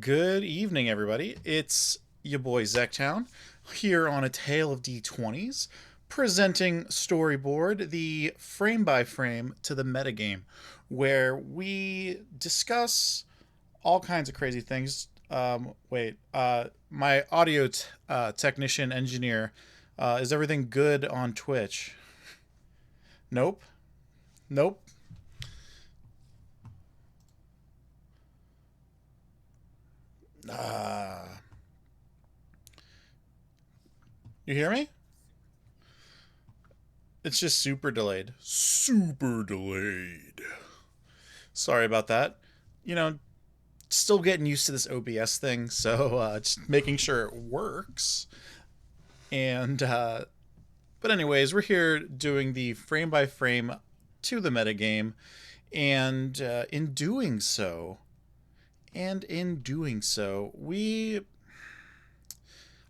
Good evening, everybody. It's your boy Zektown here on A Tale of D20s, presenting Storyboard, the frame by frame to the metagame, where we discuss all kinds of crazy things. My technician engineer, is everything good on Twitch? Nope. Nope. Uh, you hear me? It's just super delayed. Super delayed. Sorry about that. You know, still getting used to this OBS thing, so just making sure it works. And but anyways, we're here doing the frame by frame to the metagame, and in doing so, I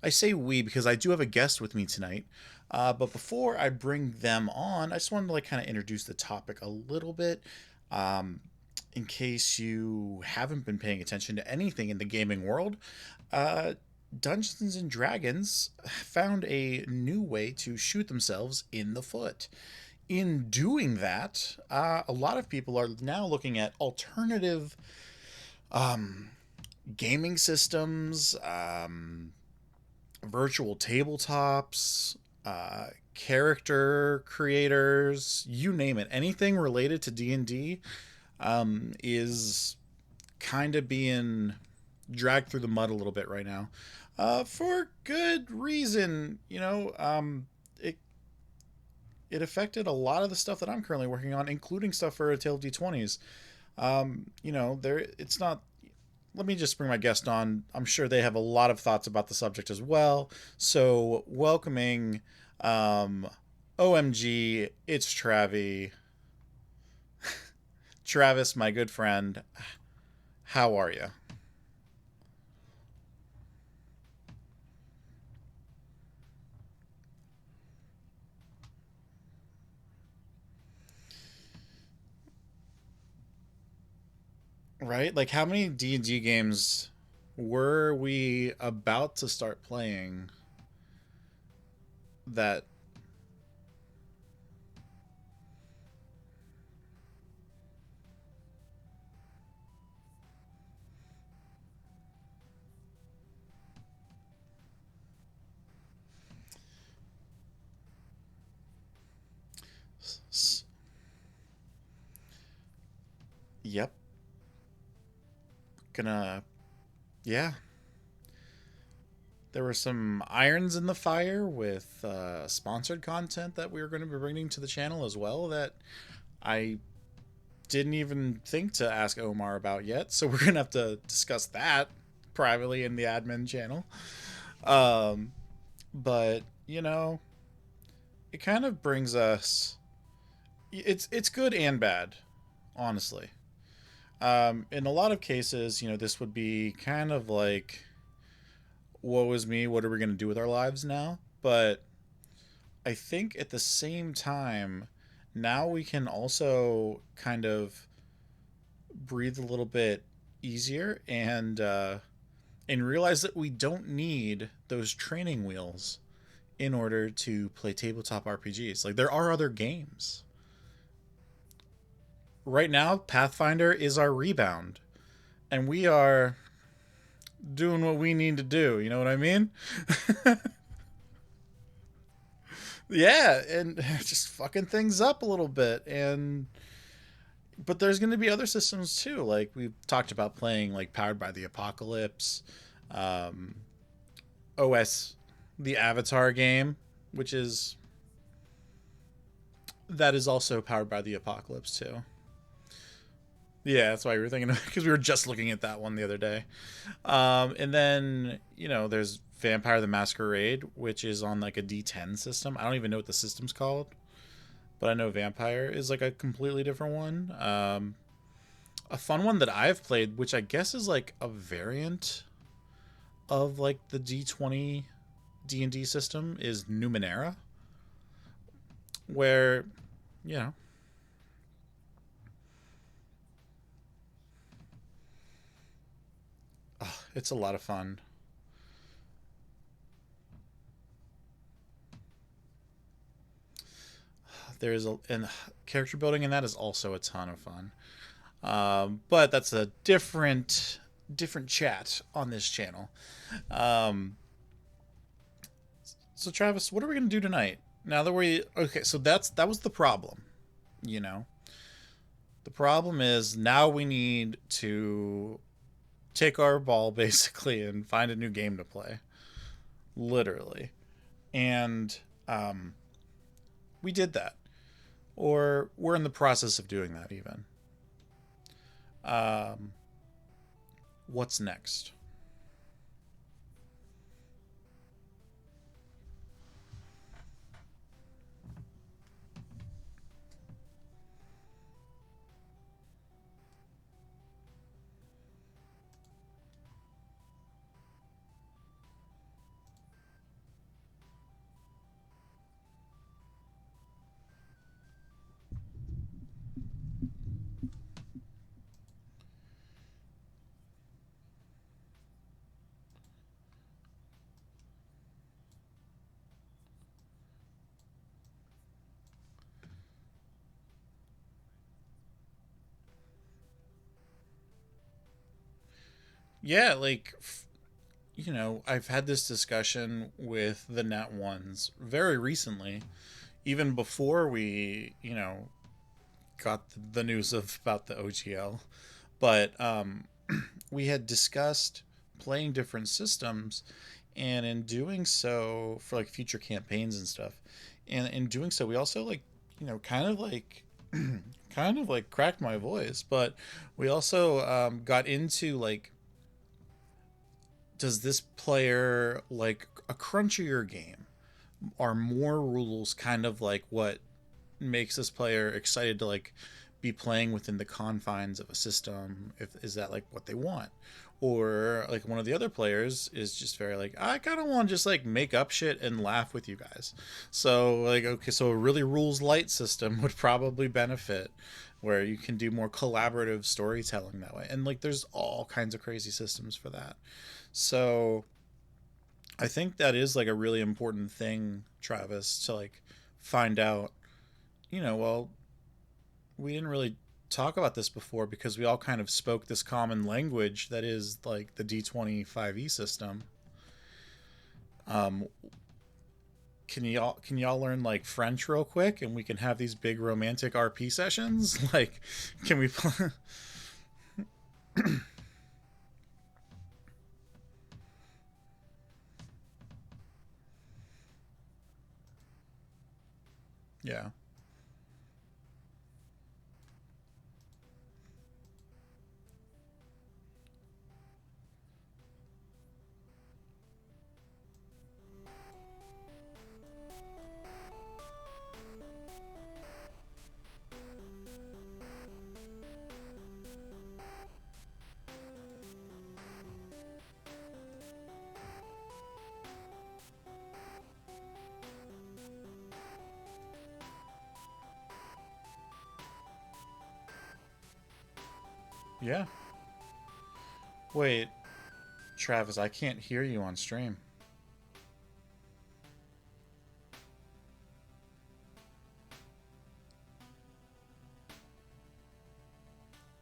say we because I do have a guest with me tonight. But before I bring them on, I just wanted to kind of introduce the topic a little bit. Um, in case you haven't been paying attention to anything in the gaming world, uh, Dungeons and Dragons found a new way to shoot themselves in the foot. In doing that, a lot of people are now looking at alternative um, gaming systems, virtual tabletops, character creators, you name it. Anything related to D&D is kind of being dragged through the mud a little bit right now, for good reason. It affected a lot of the stuff that I'm currently working on, including stuff for A Tale of D20s. There it's not. Let me just bring my guest on. I'm sure they have a lot of thoughts about the subject as well. So welcoming, um, OMG, it's Travi. Travis, my good friend. How are you? Right? Like, how many D&D games were we about to start playing that? Yep. Gonna. Yeah. There were some irons in the fire with sponsored content that we were going to be bringing to the channel as well that I didn't even think to ask Omar about yet. So we're going to have to discuss that privately in the admin channel. Um, but, it kind of brings us. It's good and bad, honestly. In a lot of cases, this would be kind of like, woe is me, what are we going to do with our lives now? But I think at the same time, now we can also kind of breathe a little bit easier and and realize that we don't need those training wheels in order to play tabletop RPGs. Like, there are other games. Right now, Pathfinder is our rebound, and we are doing what we need to do. You know what I mean? Yeah, and just fucking things up a little bit. And but there's going to be other systems too. Like we've talked about playing like Powered by the Apocalypse, um, OS, the Avatar game, which is that is also powered by the Apocalypse too. Yeah, that's why we were thinking because we were just looking at that one the other day. And then there's Vampire the Masquerade, which is on like a D10 system. I don't even know what the system's called, but I know Vampire is like a completely different one. A fun one that I've played, which I guess is like a variant of like the D20 D&D system, is Numenera, where you know it's a lot of fun. There's a and character building in that is also a ton of fun. But that's a different chat on this channel. Um, so Travis, what are we gonna do tonight? Now that so that was the problem. You know, the problem is now we need to take our ball basically and find a new game to play, literally, and we did that, or we're in the process of doing that even. Um, what's next? Yeah, like I've had this discussion with the Nat ones very recently, even before we got the news about the OGL. But we had discussed playing different systems, and in doing so for like future campaigns and stuff, and in doing so we also like kind of like kind of like cracked my voice, but we also got into like, does this player like a crunchier game? Are more rules kind of like what makes this player excited to like be playing within the confines of a system? If is that like what they want? Or like one of the other players is just very like, I kind of want to just like make up shit and laugh with you guys. So like, okay, so a really rules light system would probably benefit, where you can do more collaborative storytelling that way. And like there's all kinds of crazy systems for that. So I think that is like a really important thing, Travis, to like find out. Well, we didn't really talk about this before because we all kind of spoke this common language that is like the D25E system. Um, can y'all learn like French real quick, and we can have these big romantic RP sessions? Like, can we? Yeah. Yeah. Wait. Travis, I can't hear you on stream.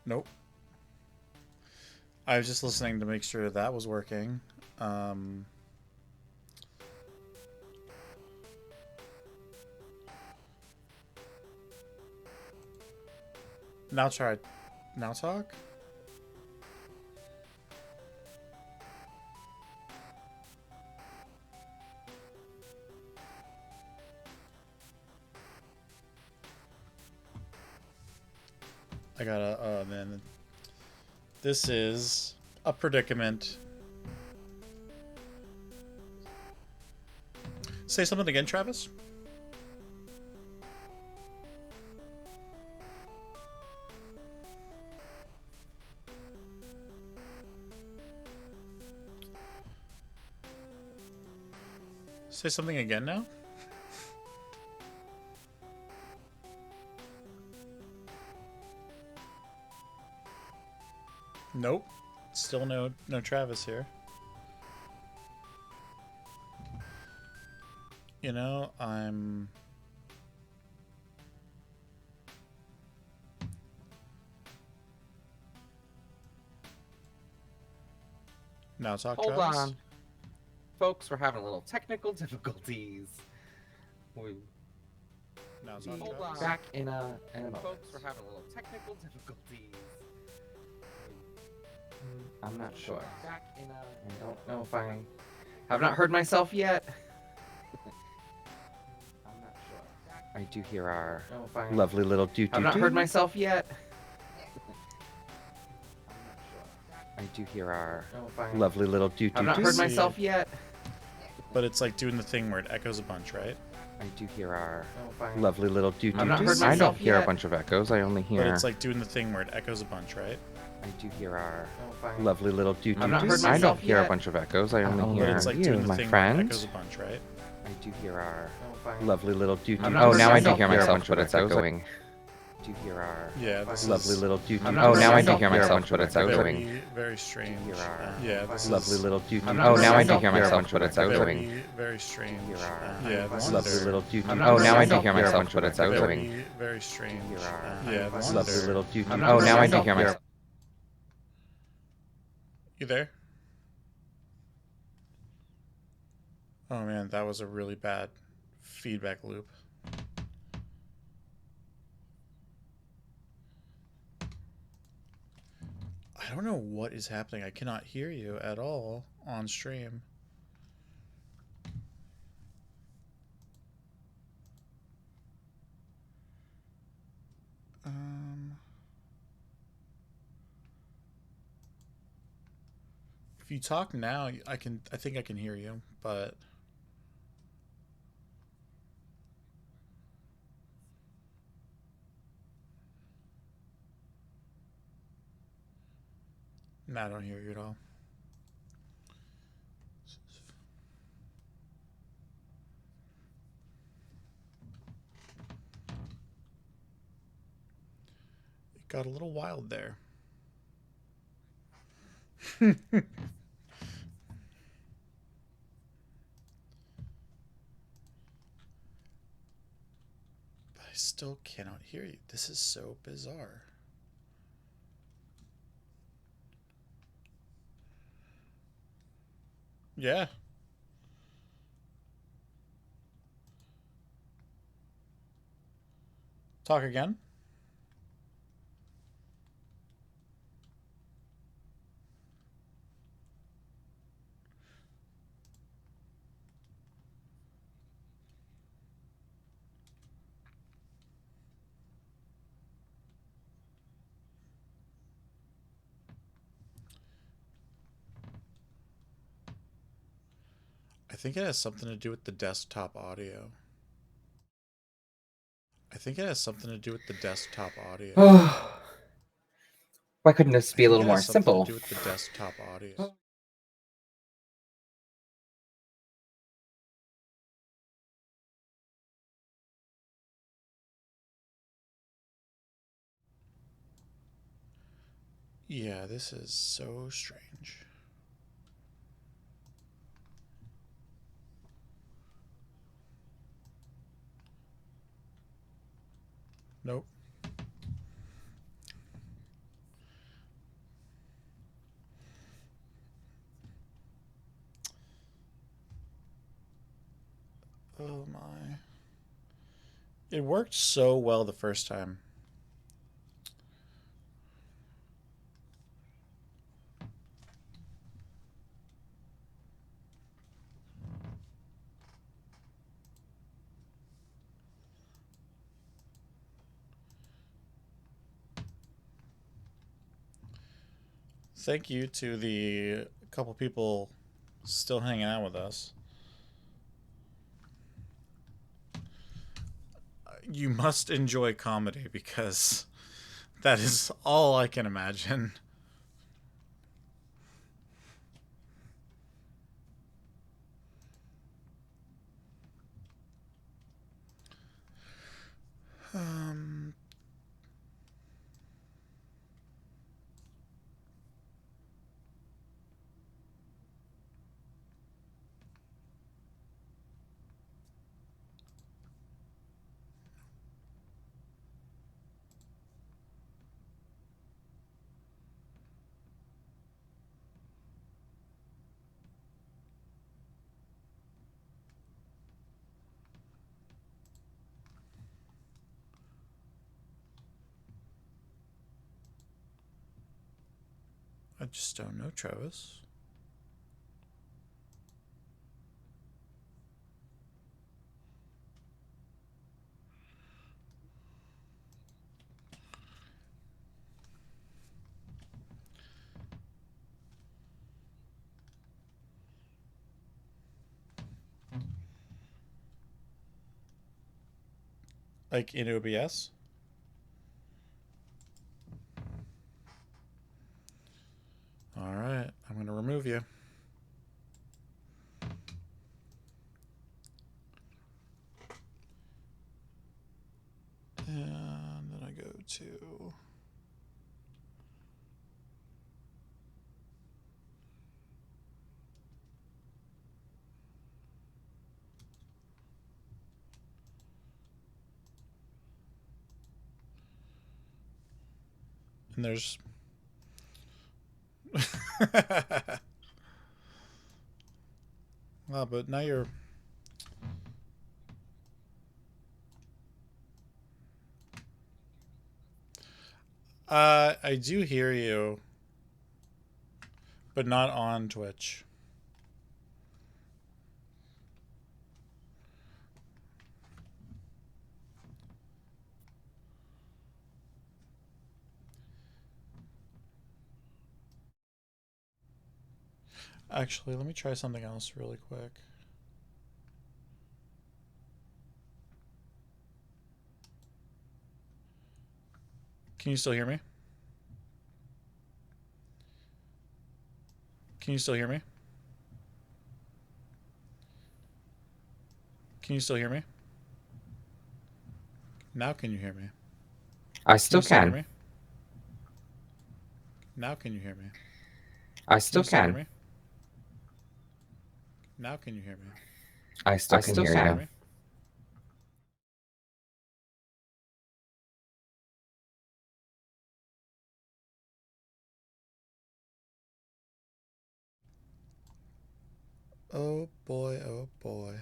Nope. I was just listening to make sure that was working. Now try. Now talk? I gotta, oh man. This is a predicament. Say something again, Travis? Say something again now? Nope. Still no Travis here. You know, I'm... Now talk, Hold Travis. on. Folks, we're having a little technical difficulties. Now talk, Hold Travis. on. Back in a moment. Folks, we're having a little technical difficulties. I'm not sure. Back in a... I don't know if I have not heard myself yet. I'm not sure. I do hear our lovely little doo-doo. I've not heard myself yet. I do hear our lovely little doo-doo. I've not heard myself yet. But it's like doing the thing where it echoes a bunch, right? I do hear our lovely little doo-doo. I've not heard myself I don't hear yet. a bunch of echoes. I only hear. But it's like doing the thing where it echoes a bunch, right? I do hear our lovely little doo-doo. I've not heard I myself don't hear yet. a bunch of echoes. I only But hear But it's like you, doing the my thing friend. where it echoes a bunch, right? I do hear our lovely little doo-doo. Oh, now I do myself hear yet. myself, but it's echoing. I do hear our Yeah, this lovely is little doo-doo. Oh, now I do myself hear yet. myself, but it's echoing. very strange. Hear our Yeah, this lovely is little doo-doo. Oh, now I do myself hear yet. myself, but it's echoing. very strange. Hear our Yeah, this lovely is little doo-doo. Oh, now I do myself hear yet. myself, but it's echoing. very strange. Hear our Yeah, this lovely is little doo-doo. Oh, now I do hear myself myself. You there? Oh man, that was a really bad feedback loop. I don't know what is happening. I cannot hear you at all on stream. If you talk now, I think I can hear you, but no, I don't hear you at all. It got a little wild there. But I still cannot hear you. This is so bizarre. Yeah. Talk again. I think it has something to do with the desktop audio. I think it has something to do with the desktop audio. Why couldn't this be a little It more has something simple? to do with the desktop audio. Yeah, this is so strange. Nope. Oh my. It worked so well the first time. Thank you to the couple people still hanging out with us. You must enjoy comedy because that is all I can imagine. Um, I just don't know, Travis. Like in OBS? Alright, I'm going to remove you. And then I go to... And there's... Well, but now you're... I do hear you, but not on Twitch. Actually, let me try something else really quick. Can you still hear me? Can you still hear me? Can you still hear me? Now can you hear me? I still Can you hear can. me? Now can you hear me? I still Can you hear can. me? Now can you hear me? I still can hear Hear you. me? Oh boy, oh boy.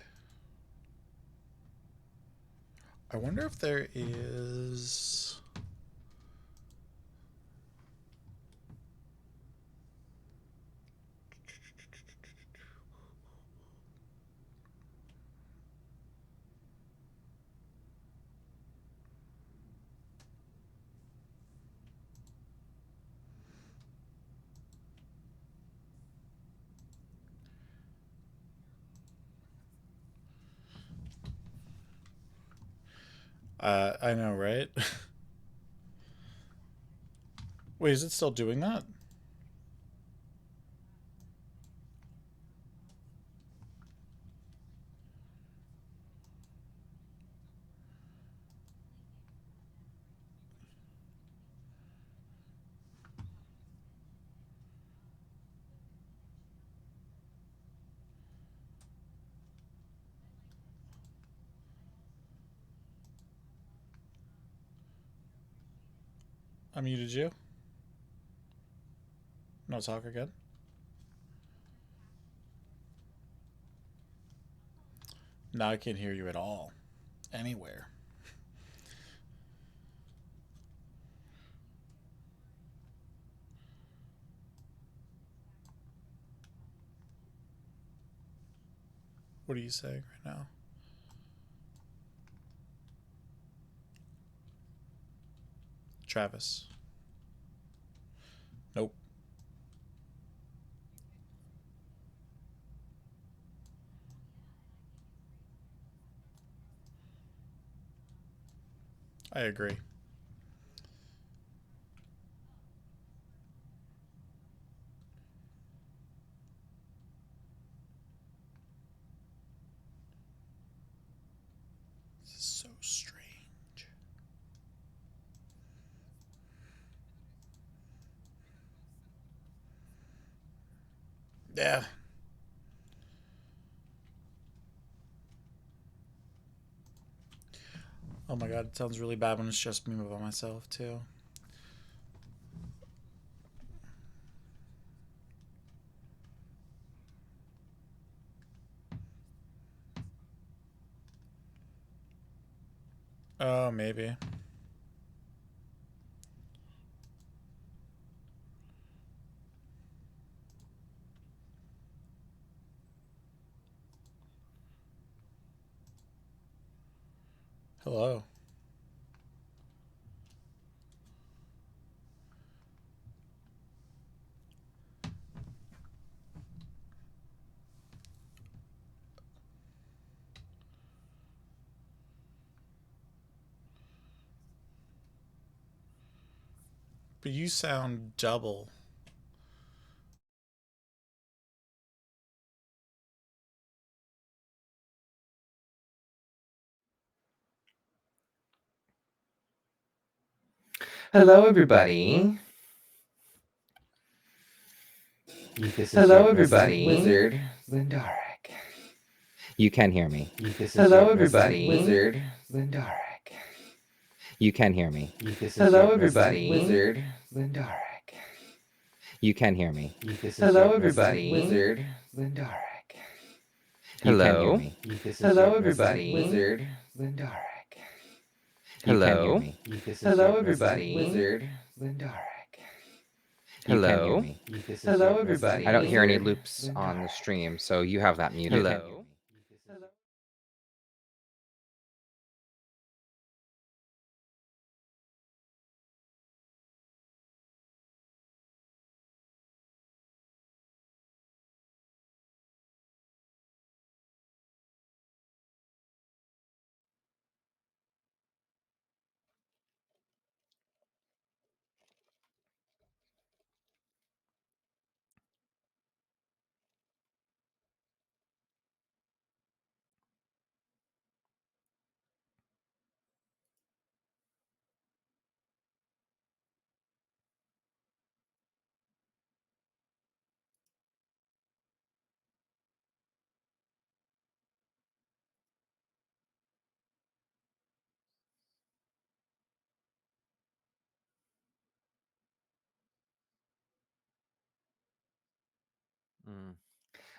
I wonder if there is... I know, right? Wait, is it still doing that? I muted you. No talk again. Now I can't hear you at all. Anywhere. What are you saying right now? Travis. Nope. I agree. This is so strange. Yeah. Oh my god, it sounds really bad when it's just me by myself, too. Oh, maybe. Hello. But you sound double. Hello, everybody. Hello, everybody. Wizard Zindarek. You can hear me. Hello, everybody. Wizard Zindarek. You can hear me. Hello, everybody. Wizard Zindarek. You can hear me. Hello, everybody. Wizard Zindarek. Hello. Hello, everybody. Wizard Zindarek. Hello. Hello, everybody. Wizard Zindarek. Hello. Hello, everybody. I don't hear any loops on the stream, so you have that muted. Hello.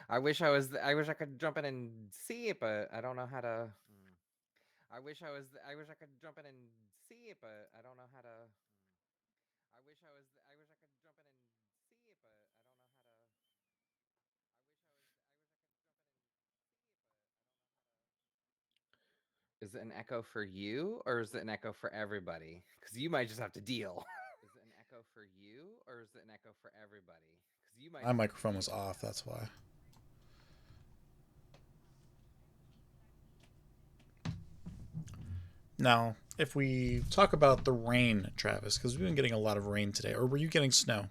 I wish I was. I wish I could jump in and see it, but I don't know how to. I wish I was. I wish I could jump in and see it, but I don't know how to. I wish I was. I wish I could jump in and see it, but I don't know how to. Is it an echo for you, or is it an echo for everybody? Because you might just have to deal. Is it an echo for you, or is it an echo for everybody? Because you might. My microphone was off, that's why. Now, if we talk about the rain, Travis, because we've been getting a lot of rain today, or were you getting snow?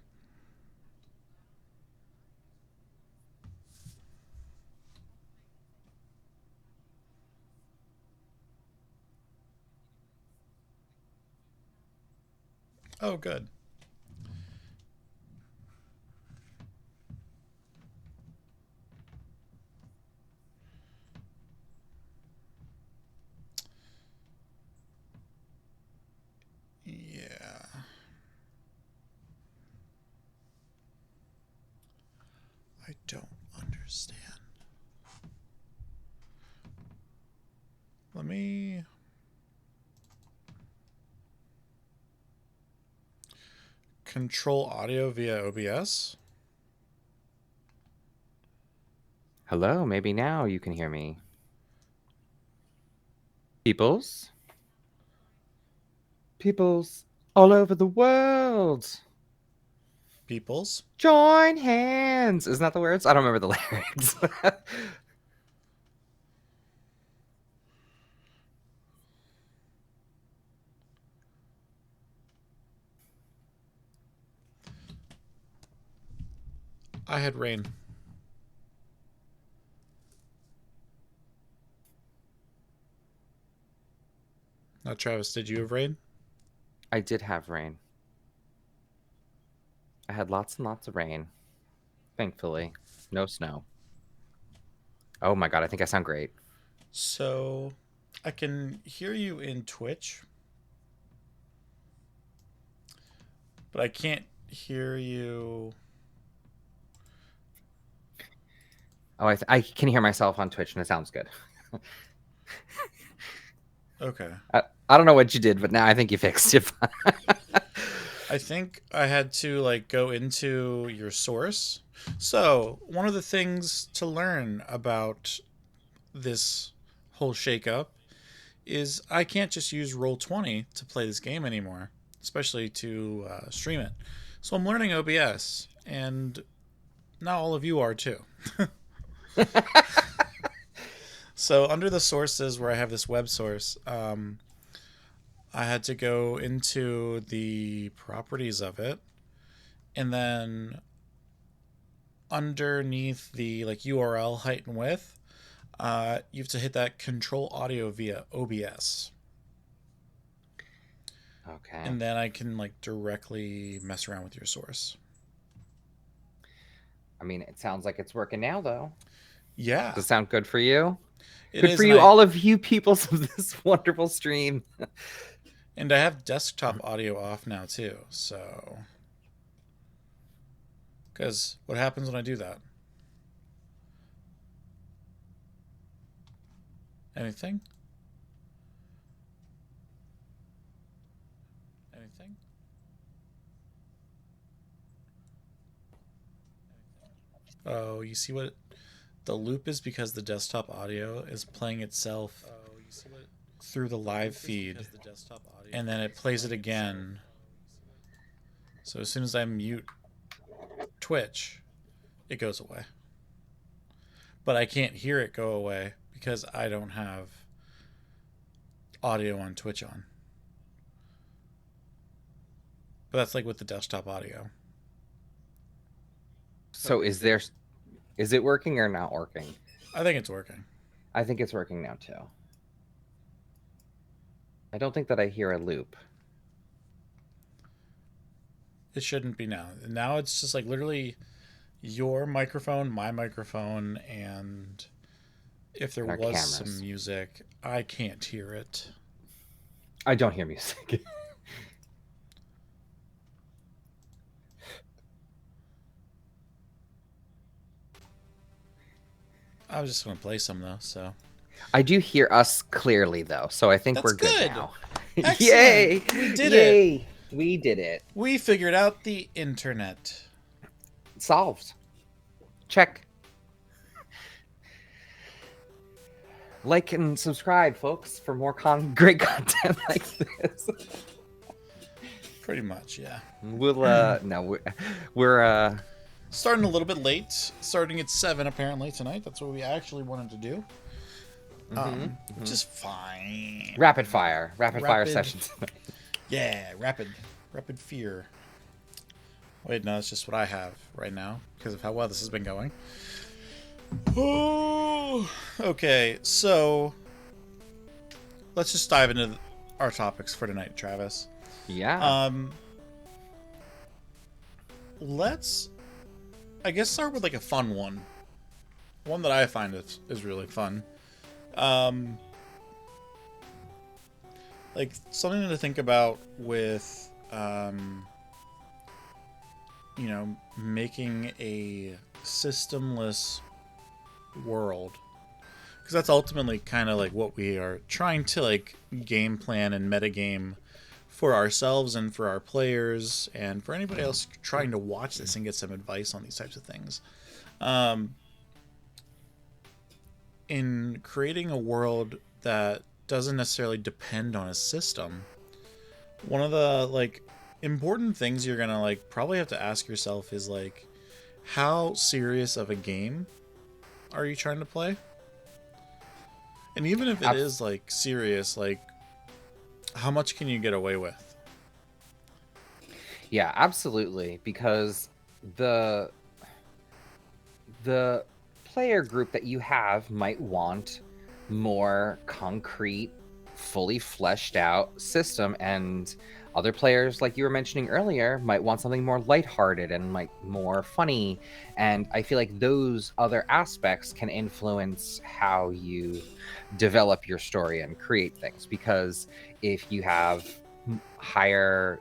Oh, good. Yeah. don't understand. Let me... control audio via OBS? Hello, maybe now you can hear me. Peoples? Peoples all over the world. Peoples? Join hands. Isn't that the words? I don't remember the lyrics. I had rain. Now, Travis, did you have rain? I did have rain. I had lots and lots of rain. Thankfully. No snow. Oh my god, I think I sound great. So, I can hear you in Twitch, but I can't hear you. Oh, I can hear myself on Twitch and it sounds good. Okay. I don't know what you did, but now I think you fixed it. I think I had to like go into your source. So, one of the things to learn about this whole shakeup is I can't just use Roll20 to play this game anymore, especially to stream it. So I'm learning OBS, and now all of you are too. So under the sources where I have this web source, I had to go into the properties of it, and then underneath the like URL height and width, you have to hit that control audio via OBS. Okay. And then I can like directly mess around with your source. I mean, it sounds like it's working now, though. Yeah. Does it sound good for you? It good is, for you, all of you people of this wonderful stream. And I have desktop audio off now, too, so... Because what happens when I do that? Anything? Anything? Oh, you see what... The loop is because the desktop audio is playing itself through the live feed, and then it plays it again. So as soon as I mute Twitch, it goes away. But I can't hear it go away because I don't have audio on Twitch on. But that's like with the desktop audio. So is it working or not working? I think it's working. I think it's working now too. I don't think that I hear a loop. It shouldn't be now. Now it's just like literally your microphone, my microphone, and if there was cameras. some music, I can't hear it. I don't hear music. I was just going to play some though, so. I do hear us clearly though, so I think That's we're good good. now. Excellent. Yay! We did Yay! it. We did it. We figured out the internet. Solved. Check. Like and subscribe, folks, for more great content like this. Pretty much, yeah. We'll no, we're starting a little bit late. Starting at 7 apparently tonight. That's what we actually wanted to do. Which is fine. rapid fire sessions. Yeah, rapid fear. Wait, no, that's just what I have right now because of how well this has been going. Oh, okay, so let's just dive into our topics for tonight, Travis. Yeah. Let's, I guess, start with like a fun one. One that I find is really fun. Like something to think about with, you know, making a systemless world, because that's ultimately kind of like what we are trying to like game plan and metagame for ourselves and for our players and for anybody else trying to watch this and get some advice on these types of things. In creating a world that doesn't necessarily depend on a system, one of the like important things you're gonna like probably have to ask yourself is like, how serious of a game are you trying to play? And even if it is like serious, like how much can you get away with? Yeah, absolutely. Because the player group that you have might want more concrete, fully fleshed out system, and other players, like you were mentioning earlier, might want something more lighthearted and like more funny. And I feel like those other aspects can influence how you develop your story and create things. Because if you have higher,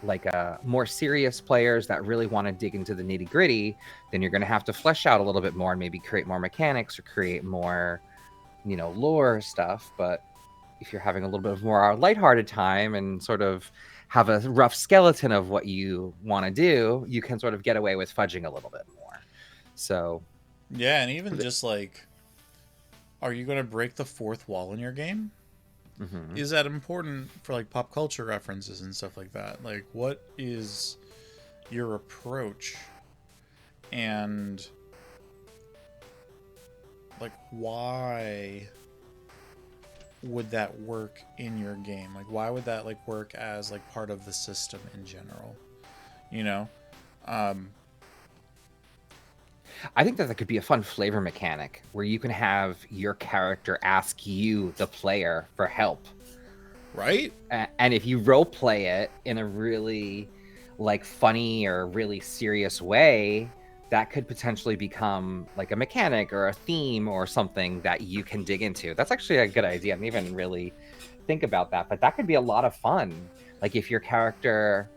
like more serious players that really want to dig into the nitty gritty, then you're going to have to flesh out a little bit more and maybe create more mechanics or create more, lore stuff. But if you're having a little bit of more lighthearted time and sort of have a rough skeleton of what you want to do, you can sort of get away with fudging a little bit more. So yeah, and even just like, are you going to break the fourth wall in your game? Mm-hmm. Is that important for like pop culture references and stuff like that? Like, what is your approach? And like, why would that work in your game? Like, why would that like work as like part of the system in general? I think that could be a fun flavor mechanic where you can have your character ask you, the player, for help. Right? And if you role play it in a really like funny or really serious way, that could potentially become like a mechanic or a theme or something that you can dig into. That's actually a good idea. I didn't even really think about that, but that could be a lot of fun. Like if your character,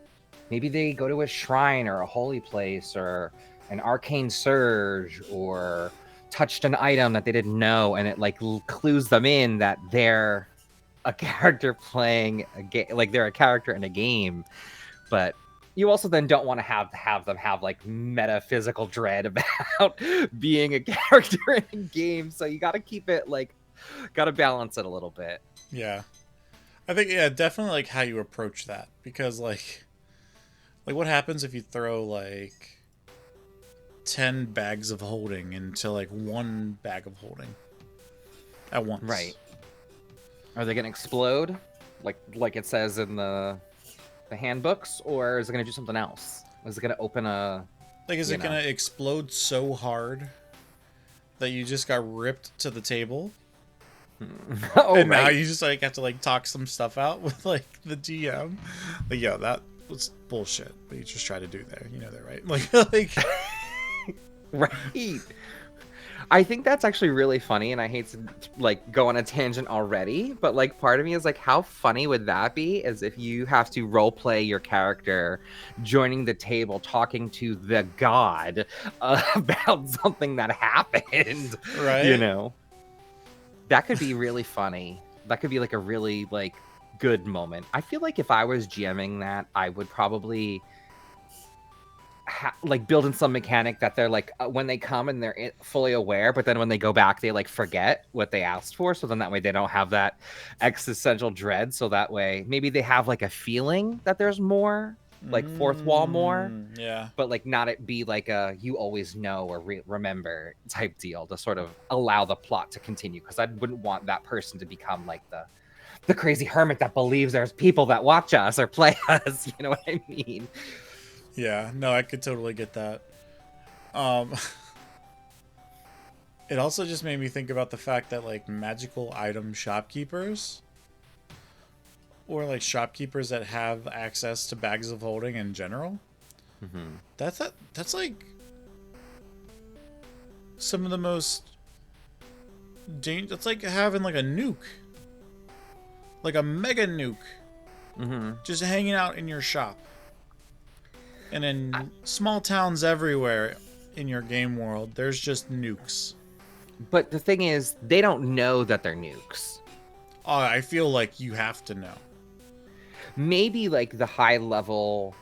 maybe they go to a shrine or a holy place or an arcane surge or touched an item that they didn't know, and it like clues them in that they're a character playing a game, like they're a character in a game. But you also then don't want to have them have like metaphysical dread about being a character in a game. So you got to keep it like, got to balance it a little bit. Yeah, I think definitely like how you approach that, because like what happens if you throw like 10 bags of holding into like one bag of holding at once? Right. Are they gonna explode like it says in the handbooks, or is it gonna do something else? Is it gonna open a like, is it gonna explode so hard that you just got ripped to the table? And now you just like have to like talk some stuff out with like the DM? Like, yeah, that was bullshit, but you just try to do there, that, right? Like right. I think that's actually really funny, and I hate to like go on a tangent already, but like part of me is like, how funny would that be as if you have to role play your character joining the table talking to the god about something that happened, right? That could be really funny. That could be like a really like good moment. I feel like if I was GMing that, I would probably like build in some mechanic that they're like when they come and they're fully aware, but then when they go back they like forget what they asked for, so then that way they don't have that existential dread. So that way maybe they have like a feeling that there's more, like fourth wall more, but like not it be like a you always know or remember type deal to sort of allow the plot to continue, because I wouldn't want that person to become like the crazy hermit that believes there's people that watch us or play us. You know what I mean? Yeah, no, I could totally get that. It also just made me think about the fact that like magical item shopkeepers, or like shopkeepers that have access to bags of holding in general, that's like some of the most dangerous. It's like having like a nuke, like a mega nuke, just hanging out in your shop. And in small towns everywhere, in your game world, there's just nukes. But the thing is, they don't know that they're nukes. I feel like you have to know. Maybe like the high level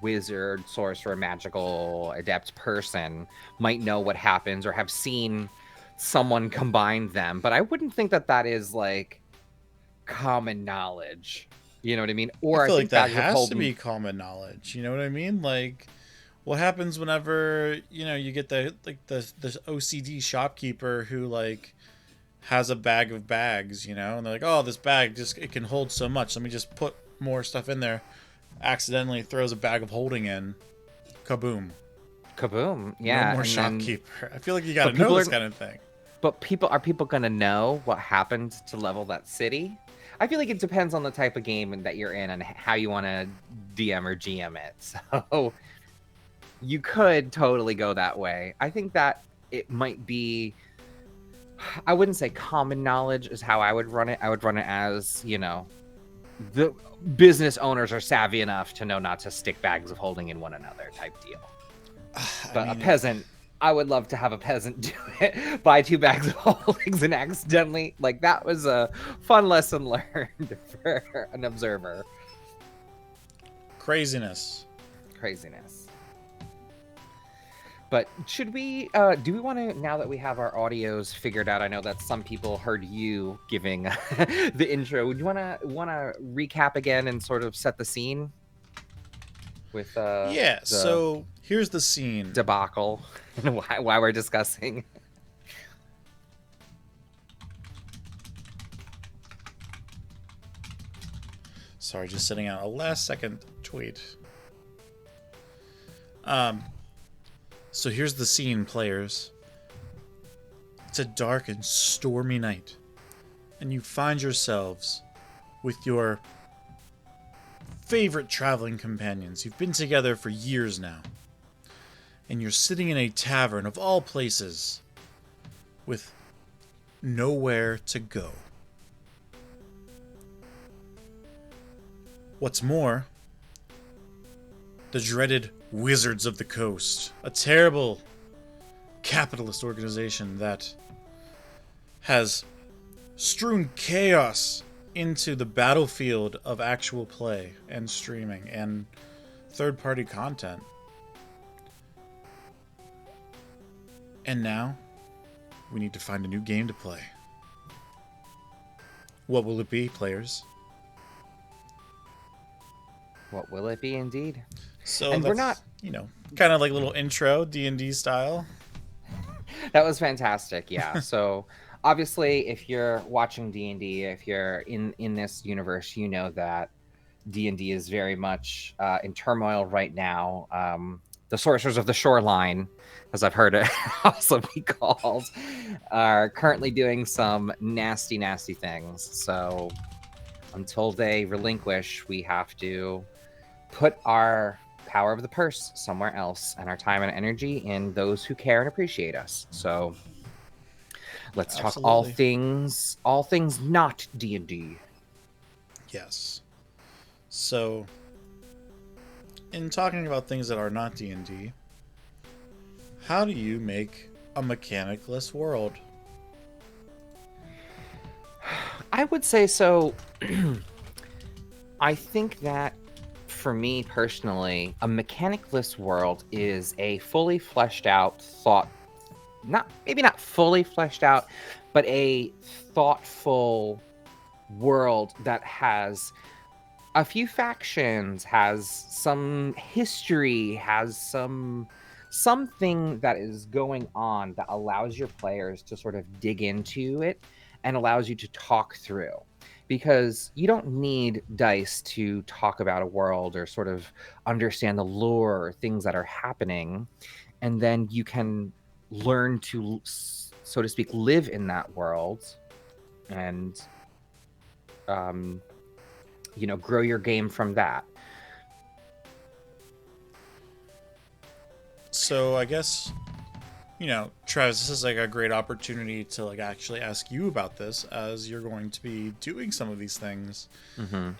wizard, sorcerer, magical adept person might know what happens or have seen someone combine them, but I wouldn't think that that is like common knowledge. You know what I mean? Or I feel like that Bags of has to Holding... be common knowledge. You know what I mean? Like, what happens whenever you get the OCD shopkeeper who like has a bag of bags, and they're like, oh, this bag it can hold so much. Let me just put more stuff in there. Accidentally throws a bag of holding in. Kaboom. Kaboom. Yeah. No more shopkeeper. I feel like you gotta know this kind of thing. But are people gonna know what happened to level that city? I feel like it depends on the type of game that you're in and how you want to DM or GM it. So you could totally go that way. I think that it might be, I wouldn't say common knowledge is how I would run it. I would run it as, the business owners are savvy enough to know not to stick bags of holding in one another type deal. But a peasant, I would love to have a peasant do it, buy 2 bags of holdings and accidentally, like, that was a fun lesson learned for an observer. Craziness. But should we, do we want to, now that we have our audios figured out, I know that some people heard you giving the intro, would you want to recap again and sort of set the scene? With so here's the scene. Debacle, and why we're discussing. Sorry, just sending out a last second tweet. So here's the scene, players. It's a dark and stormy night, and you find yourselves with your favorite traveling companions. You've been together for years now, and you're sitting in a tavern of all places with nowhere to go. What's more, the dreaded Wizards of the Coast, a terrible capitalist organization that has strewn chaos into the battlefield of actual play and streaming and third-party content. And now, we need to find a new game to play. What will it be, players? What will it be, indeed? So and we're not, kind of like a little intro, D&D style. That was fantastic, yeah. So obviously, if you're watching D&D, if you're in this universe, you know that D&D is very much in turmoil right now. The Sorcerers of the Shoreline, as I've heard it also be called, are currently doing some nasty, nasty things. So until they relinquish, we have to put our power of the purse somewhere else and our time and energy in those who care and appreciate us. So let's talk all things not D&D. Yes. So in talking about things that are not D&D, how do you make a mechanicless world? I would say so. I think that for me personally, a mechanicless world is a fully fleshed out maybe not fully fleshed out, but a thoughtful world that has a few factions, has some history, has something that is going on that allows your players to sort of dig into it and allows you to talk through. Because you don't need dice to talk about a world or sort of understand the lore or things that are happening. And then you can learn to, so to speak, live in that world and, grow your game from that. So I guess, Travis, this is like a great opportunity to like actually ask you about this, as you're going to be doing some of these things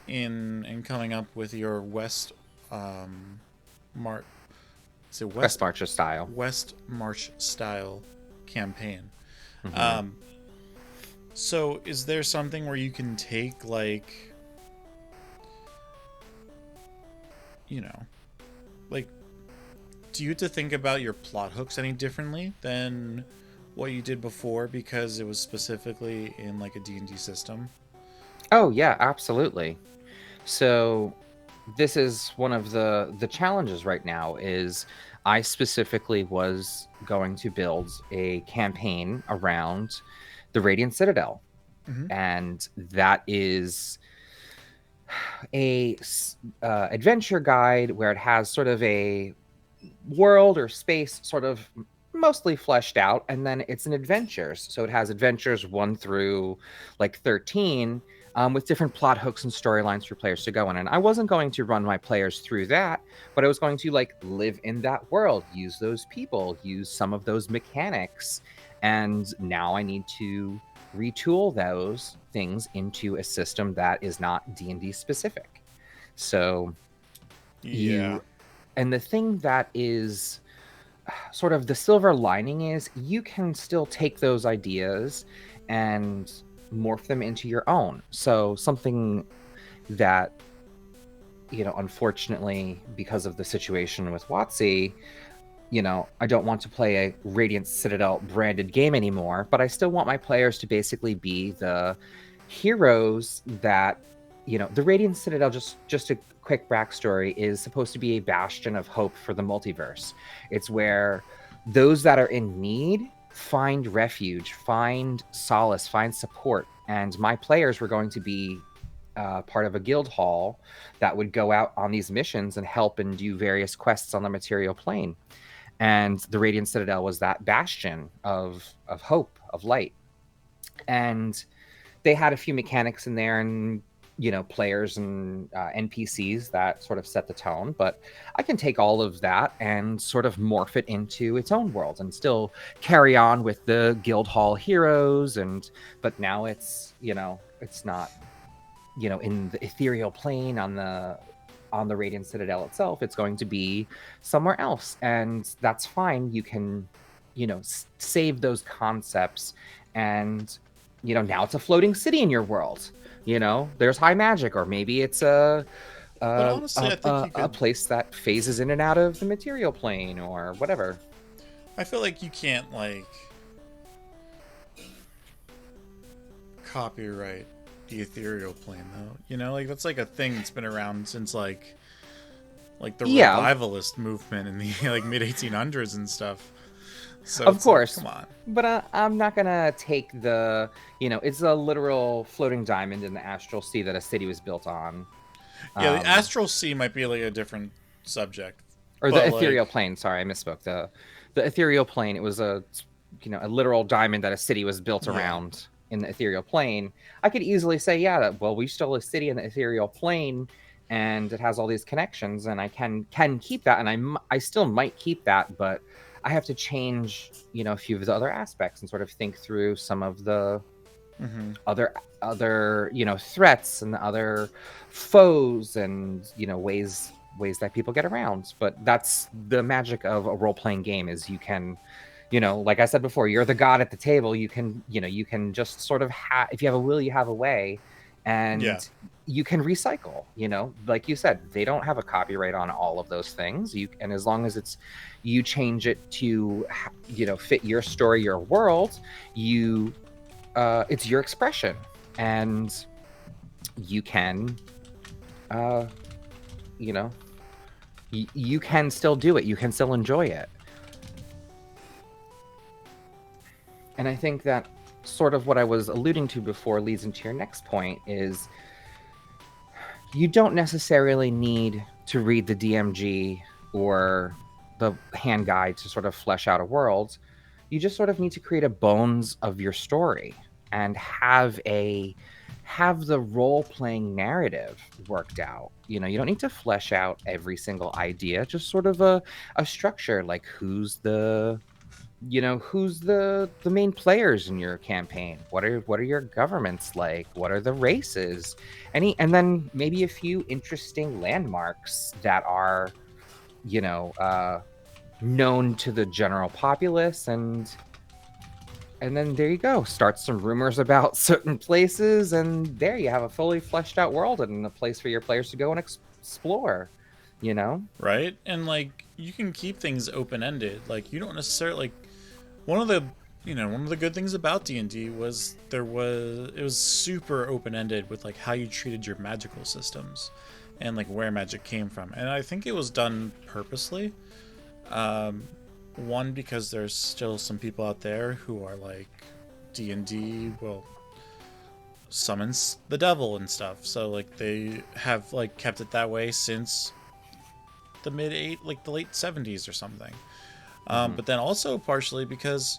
in coming up with your West It's a West March style. West March style campaign. Mm-hmm. So is there something where you can take, like, you know, like, do you have to think about your plot hooks any differently than what you did before because it was specifically in, like, a D&D system? Oh yeah, absolutely. So this is one of the challenges right now is I specifically was going to build a campaign around the Radiant Citadel. Mm-hmm. And that is a adventure guide where it has sort of a world or space sort of mostly fleshed out, and then it's an adventures, so it has adventures 1 through like 13, with different plot hooks and storylines for players to go in. And I wasn't going to run my players through that, but I was going to like live in that world, use those people, use some of those mechanics. And now I need to retool those things into a system that is not D&D specific. So Yeah. and the thing that is sort of the silver lining is you can still take those ideas and morph them into your own. So something that, unfortunately, because of the situation with WotC, I don't want to play a Radiant Citadel branded game anymore, but I still want my players to basically be the heroes that, the Radiant Citadel, just a quick backstory, is supposed to be a bastion of hope for the multiverse. It's where those that are in need find refuge, find solace, find support. And my players were going to be part of a guild hall that would go out on these missions and help and do various quests on the material plane. And the Radiant Citadel was that bastion of hope, of light. And they had a few mechanics in there and, players and NPCs that sort of set the tone. But I can take all of that and sort of morph it into its own world and still carry on with the guild hall heroes. But now it's, it's not, in the ethereal plane on the Radiant Citadel itself. It's going to be somewhere else, and that's fine. You can, save those concepts, and now it's a floating city in your world. There's high magic, or maybe it's But honestly, I think you a could... place that phases in and out of the material plane or whatever. I feel like you can't, like, copyright the ethereal plane, though. Like, that's like a thing that's been around since like the revivalist movement in the like mid 1800s and stuff. So of course, like, come on. But I'm not gonna take the, it's a literal floating diamond in the astral sea that a city was built on. Yeah, the astral sea might be like a different subject. Or the ethereal plane. Sorry, I misspoke. The ethereal plane. It was a literal diamond that a city was built around in the ethereal plane. I could easily say, we stole a city in the ethereal plane, and it has all these connections, and I can keep that, and I still might keep that, but I have to change, a few of the other aspects and sort of think through some of the other threats and the other foes and ways that people get around. But that's the magic of a role-playing game, is you can, like I said before, you're the god at the table. You can, you can just sort of if you have a will, you have a way, and you can recycle. Like you said, they don't have a copyright on all of those things. And as long as you change it to, fit your story, your world, it's your expression, and you can, you can still do it. You can still enjoy it. And I think that sort of what I was alluding to before leads into your next point is you don't necessarily need to read the DMG or the hand guide to sort of flesh out a world. You just sort of need to create a bones of your story and have the role-playing narrative worked out. You don't need to flesh out every single idea, just sort of a structure, like who's the main players in your campaign? What are your governments like? What are the races? And then maybe a few interesting landmarks that are, known to the general populace, and then there you go. Start some rumors about certain places, and there you have a fully fleshed out world and a place for your players to go and explore, you know? Right? And like you can keep things open-ended. Like you don't necessarily like one of the one of the good things about D&D was it was super open-ended with like how you treated your magical systems and like where magic came from. And I think it was done purposely. One, because there's still some people out there who are like D&D will summons the devil and stuff. So like they have like kept it that way since the the late 70s or something. But then also partially because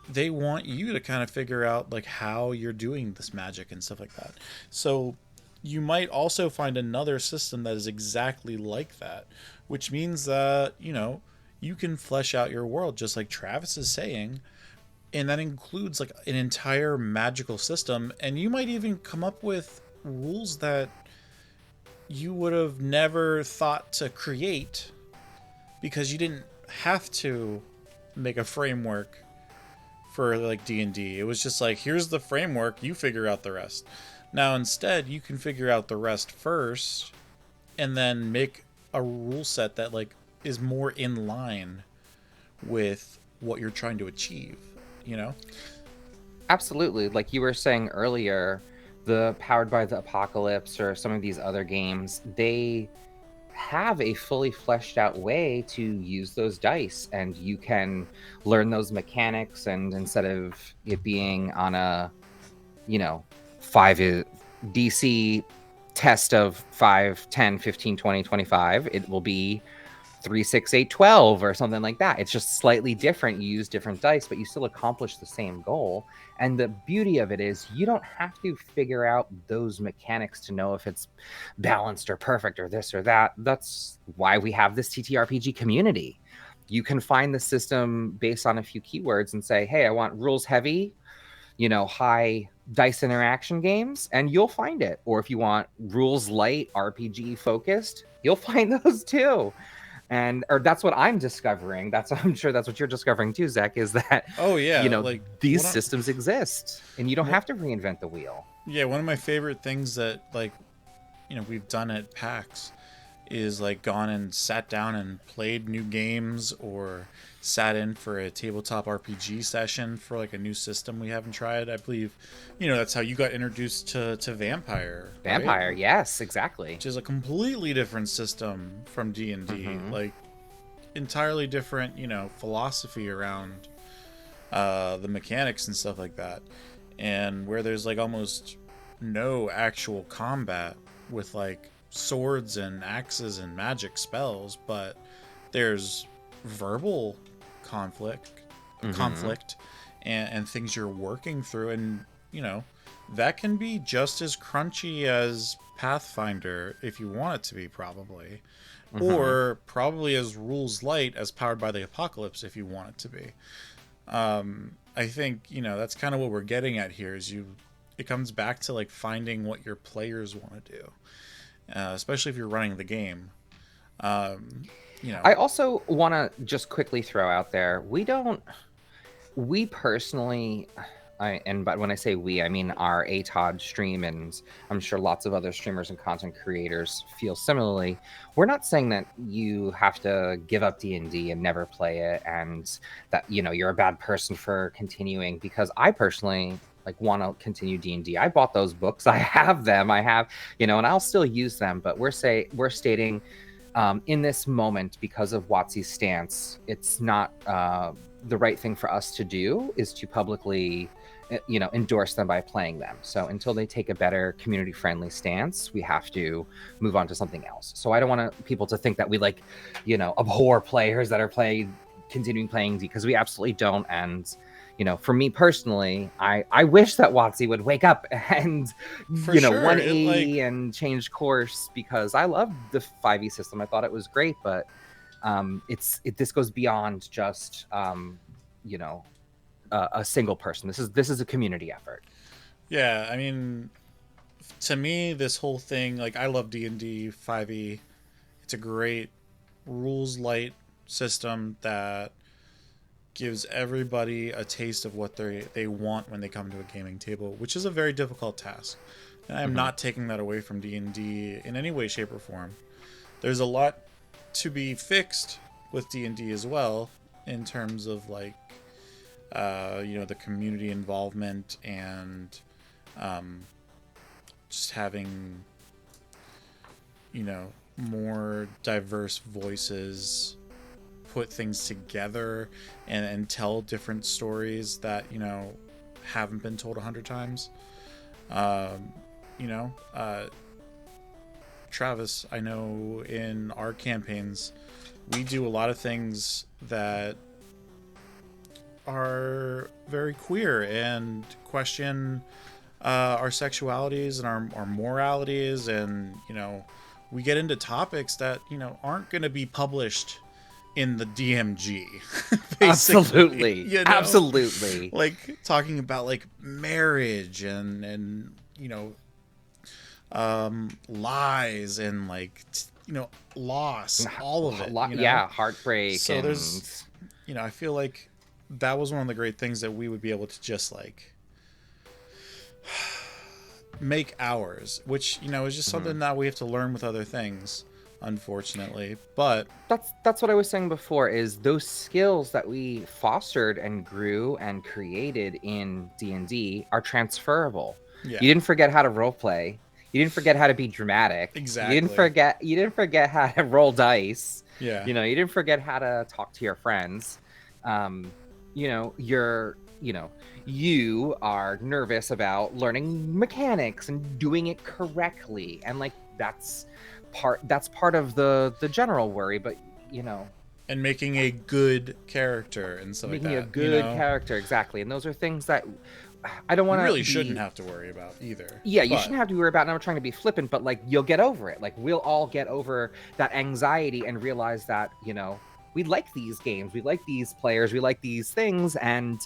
they want you to kind of figure out like how you're doing this magic and stuff like that. So you might also find another system that is exactly like that, which means that, you can flesh out your world just like Travis is saying, and that includes like an entire magical system, and you might even come up with rules that you would have never thought to create because you didn't have to make a framework for like D&D. It was just like, here's the framework, you figure out the rest. Now instead, you can figure out the rest first and then make a rule set that like is more in line with what you're trying to achieve, Absolutely. Like you were saying earlier, the Powered by the Apocalypse or some of these other games, they have a fully fleshed out way to use those dice, and you can learn those mechanics, and instead of it being on a 5 DC test of 5, 10, 15, 20, 25, it will be 3, 6, 8, 12 or something like that. It's just slightly different. You use different dice, but you still accomplish the same goal. And the beauty of it is you don't have to figure out those mechanics to know if it's balanced or perfect or this or that. That's why we have this TTRPG community. You can find the system based on a few keywords and say, hey, I want rules heavy, high dice interaction games, and you'll find it. Or if you want rules light, RPG focused, you'll find those too. Or that's what I'm discovering. I'm sure that's what you're discovering too, Zach, is that, oh yeah, like these systems exist and you don't have to reinvent the wheel. Yeah, one of my favorite things that like, we've done at PAX is like gone and sat down and played new games or sat in for a tabletop RPG session for like a new system we haven't tried. I believe, that's how you got introduced to Vampire. Vampire, right? Yes, exactly. Which is a completely different system from D&D. Like entirely different, philosophy around the mechanics and stuff like that. And where there's like almost no actual combat with like swords and axes and magic spells, but there's verbal conflict and things you're working through, and that can be just as crunchy as Pathfinder if you want it to be, probably, or probably as rules light as Powered by the Apocalypse if you want it to be. I think that's kind of what we're getting at here, is it comes back to like finding what your players want to do, especially if you're running the game. I also want to just quickly throw out there, we personally, but when I say we, I mean our ATOD stream, and I'm sure lots of other streamers and content creators feel similarly. We're not saying that you have to give up D&D and never play it, and that you're a bad person for continuing, because I personally want to continue D&D. I bought those books. I have them. And I'll still use them. But we're stating in this moment, because of WotC's stance, it's not the right thing for us to do is to publicly endorse them by playing them. So until they take a better community friendly stance, we have to move on to something else. So I don't want people to think that we abhor players that are continuing playing D, because we absolutely don't. And for me personally, I wish that WotC would wake up and sure, 180 and change course, because I loved the 5e system. I thought it was great, but this goes beyond just a single person. This is a community effort. Yeah, I mean, to me, this whole thing, like, I love D&D 5e. It's a great rules light system that gives everybody a taste of what they want when they come to a gaming table, which is a very difficult task. And I'm not taking that away from D&D in any way, shape, or form. There's a lot to be fixed with D&D as well, in terms of like, the community involvement and just having, more diverse voices put things together and tell different stories that, haven't been told 100 times. Travis, I know in our campaigns, we do a lot of things that are very queer and question our sexualities and our moralities, and we get into topics that aren't going to be published in the DMG. Absolutely. Absolutely. Like talking about like marriage and lies and like loss, all of it. Yeah, heartbreak. So there's I feel like that was one of the great things that we would be able to just like make ours, which is just something that we have to learn with other things, unfortunately. But that's what I was saying before, is those skills that we fostered and grew and created in D&D are transferable. Yeah. You didn't forget how to roleplay. You didn't forget how to be dramatic. Exactly. You didn't forget how to roll dice. Yeah. You didn't forget how to talk to your friends. You are nervous about learning mechanics and doing it correctly, and like that's part of the general worry, but and making a good character and stuff like that. Making a good character, exactly. And those are things that I don't want to. You really shouldn't have to worry about either. Yeah, you shouldn't have to worry about. And I'm trying to be flippant, but like you'll get over it. Like we'll all get over that anxiety and realize that we like these games, we like these players, we like these things, and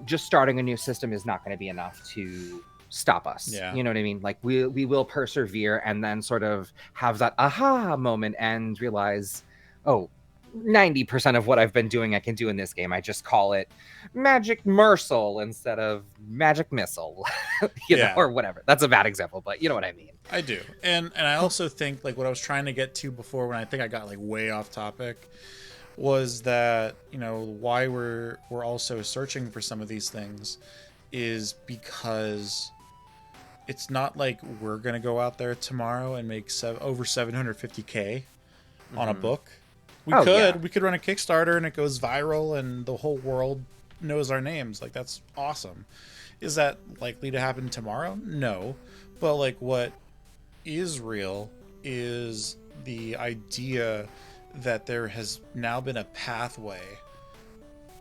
just starting a new system is not going to be enough to stop us. Yeah. You know what I mean? Like we will persevere and then sort of have that aha moment and realize, 90% of what I've been doing I can do in this game. I just call it Magic Mercil instead of Magic Missile, or whatever. That's a bad example, but you know what I mean. I do. And I also think like what I was trying to get to before, when I think I got like way off topic, was that why we're also searching for some of these things is because it's not like we're gonna go out there tomorrow and make over 750K on a book. We could run a Kickstarter and it goes viral and the whole world knows our names. Like that's awesome. Is that likely to happen tomorrow? No. But like what is real is the idea that there has now been a pathway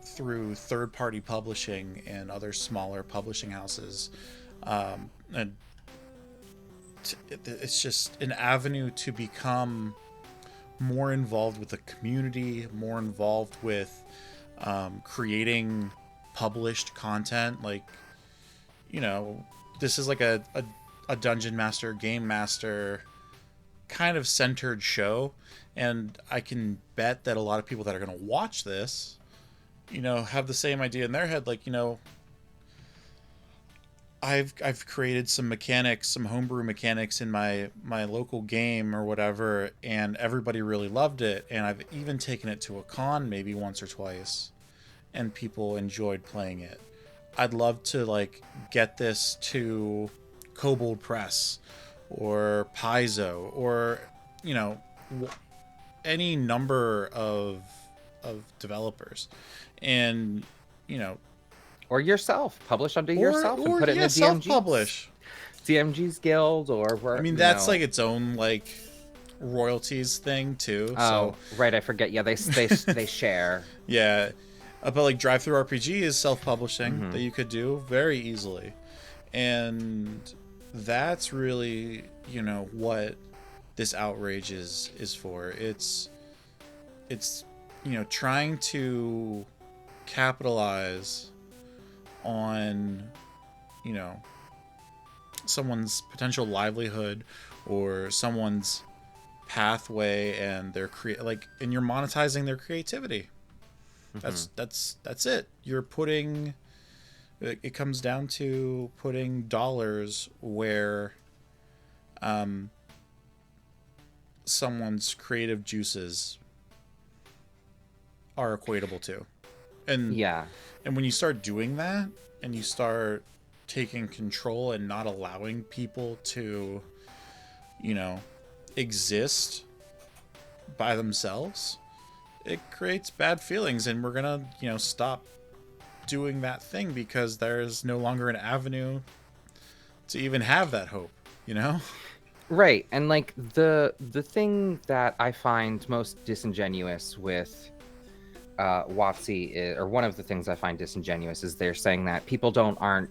through third-party publishing and other smaller publishing houses, and it's just an avenue to become more involved with the community, more involved with creating published content. Like this is like a dungeon master, game master kind of centered show, and I can bet that a lot of people that are going to watch this have the same idea in their head. Like I've created some mechanics, some homebrew mechanics in my local game or whatever, and everybody really loved it, and I've even taken it to a con maybe once or twice and people enjoyed playing it. I'd love to like get this to Kobold Press or Paizo or any number of developers, and or yourself, publish under yourself and put it in the DMG's Guild, or where. I mean, that's like its own like royalties thing too. Oh, so. Right, I forget. Yeah, they share. Yeah, but like Drive Through RPG is self-publishing that you could do very easily, and that's really what this outrage is for. It's trying to capitalize on someone's potential livelihood or someone's pathway and their and you're monetizing their creativity. That's it. You're putting, it comes down to putting dollars where someone's creative juices are equatable to. And and when you start doing that and you start taking control and not allowing people to, you know, exist by themselves, it creates bad feelings, and we're gonna, you know, stop doing that thing because there's no longer an avenue to even have that hope, you know? Right. And like the thing that I find most disingenuous with WotC is, or one of the things I find disingenuous, is they're saying that people aren't,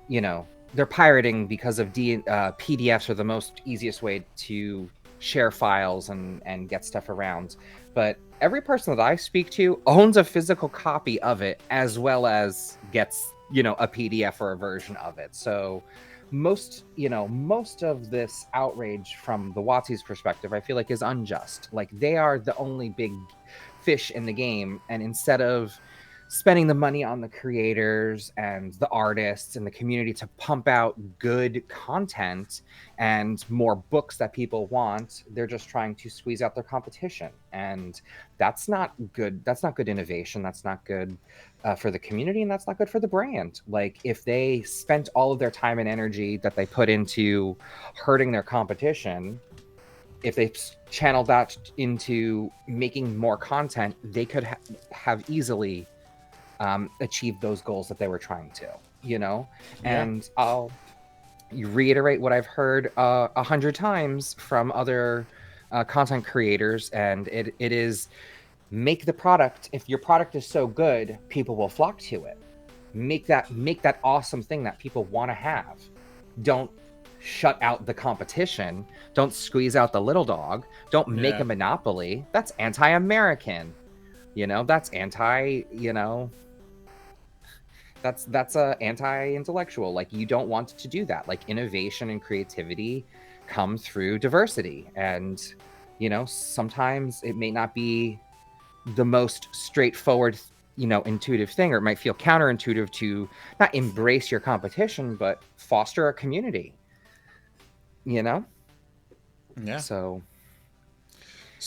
you know, they're pirating because of PDFs are the most easiest way to share files and get stuff around. But every person that I speak to owns a physical copy of it, as well as gets, you know, a PDF or a version of it. So most of this outrage from the WotC's perspective, I feel like, is unjust. Like, they are the only big fish in the game, and instead of spending the money on the creators and the artists and the community to pump out good content and more books that people want, they're just trying to squeeze out their competition. And that's not good. That's not good innovation. That's not good for the community, and that's not good for the brand. Like, if they spent all of their time and energy that they put into hurting their competition, if they channeled that into making more content, they could have easily achieved those goals that they were trying to, you know? Yeah. And I'll reiterate what I've heard 100 times from other content creators, and it is, make the product. If your product is so good, people will flock to it. Make that awesome thing that people want to have. Don't shut out the competition. Don't squeeze out the little dog. Don't make a monopoly. That's anti-American. You know, that's you know, that's anti-intellectual. Like, you don't want to do that. Like, innovation and creativity come through diversity. And, you know, sometimes it may not be the most straightforward, you know, intuitive thing, or it might feel counterintuitive to not embrace your competition, but foster a community, you know? Yeah. So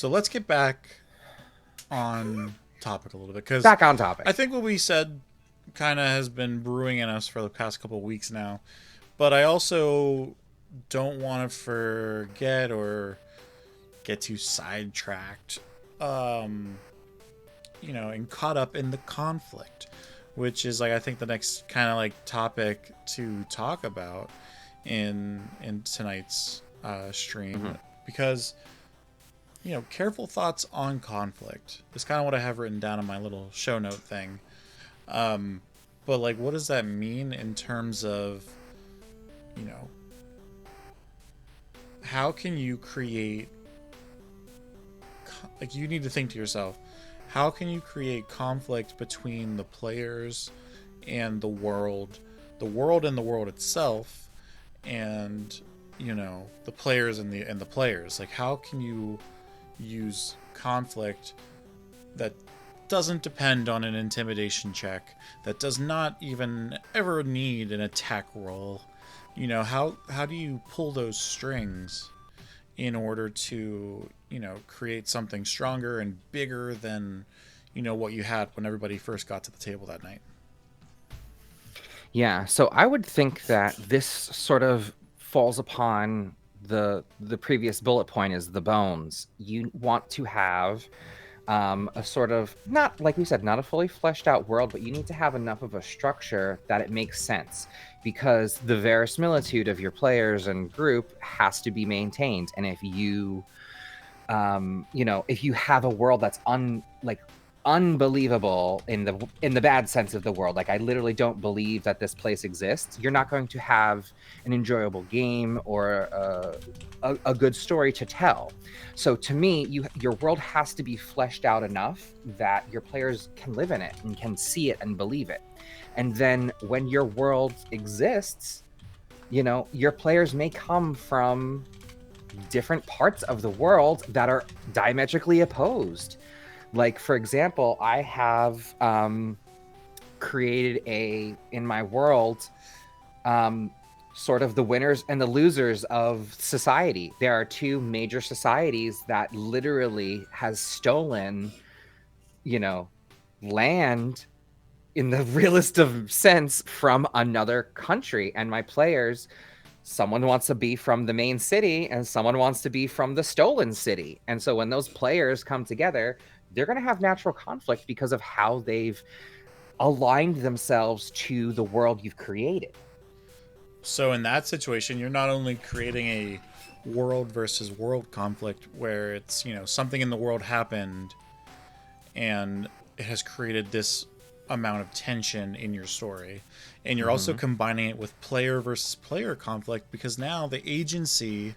let's get back on topic a little bit, because back on topic. I think what we said kind of has been brewing in us for the past couple of weeks now, but I also don't want to forget or get too sidetracked, you know, and caught up in the conflict, which is, like, I think the next kind of like topic to talk about in tonight's stream, because, you know, careful thoughts on conflict is kind of what I have written down on my little show note thing. But, like, what does that mean in terms of, you know, how can you create, like, you need to think to yourself, how can you create conflict between the players and the world and the world itself, and, you know, the players and the players? Like, how can you use conflict that doesn't depend on an intimidation check, that does not even ever need an attack roll? You know, how do you pull those strings in order to, you know, create something stronger and bigger than, you know, what you had when everybody first got to the table that night? Yeah, so I would think that this sort of falls upon the previous bullet point, is the bones. You want to have a sort of, not, like we said, not a fully fleshed out world, but you need to have enough of a structure that it makes sense, because the verisimilitude of your players and group has to be maintained. And if you, you know, if you have a world that's unbelievable in the bad sense of the world, like, I literally don't believe that this place exists, you're not going to have an enjoyable game or a good story to tell. So to me, your world has to be fleshed out enough that your players can live in it and can see it and believe it. And then when your world exists, you know, your players may come from different parts of the world that are diametrically opposed. Like, for example, I have created in my world, sort of the winners and the losers of society. There are two major societies that literally has stolen, land in the realest of sense from another country. And my players, someone wants to be from the main city and someone wants to be from the stolen city. And so when those players come together, they're going to have natural conflict because of how they've aligned themselves to the world you've created. So in that situation, you're not only creating a world versus world conflict where it's, something in the world happened and it has created this amount of tension in your story, and you're also combining it with player versus player conflict, because now the agency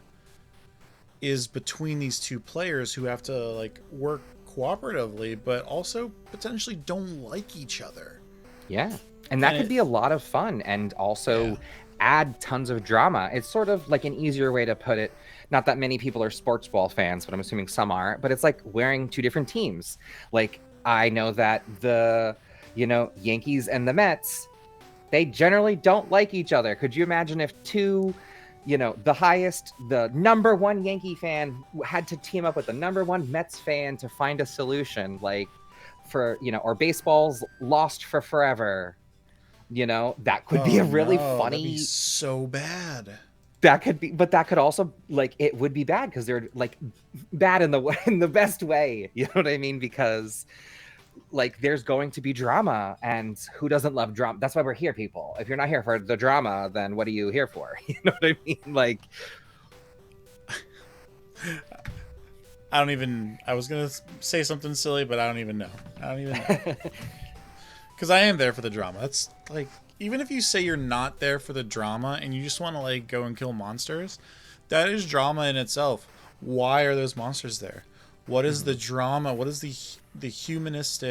is between these two players who have to work cooperatively but also potentially don't like each other. Yeah. And that could be a lot of fun and also add tons of drama. It's sort of like an easier way to put it. Not that many people are sports ball fans, but I'm assuming some are. But it's like wearing two different teams. Like, I know that the, Yankees and the Mets, they generally don't like each other. Could you imagine if two, the number one Yankee fan had to team up with the number one Mets fan to find a solution, or baseball's lost for forever. That could be a really funny. That'd be so bad. That could be, but that could also it would be bad because they're bad in the best way. You know what I mean? Because there's going to be drama, and who doesn't love drama? That's why we're here, people. If you're not here for the drama, then what are you here for? You know what I mean? I was gonna say something silly, but I don't even know. Because I am there for the drama. That's even if you say you're not there for the drama and you just want to go and kill monsters, that is drama in itself. Why are those monsters there? What is the drama? What is the humanist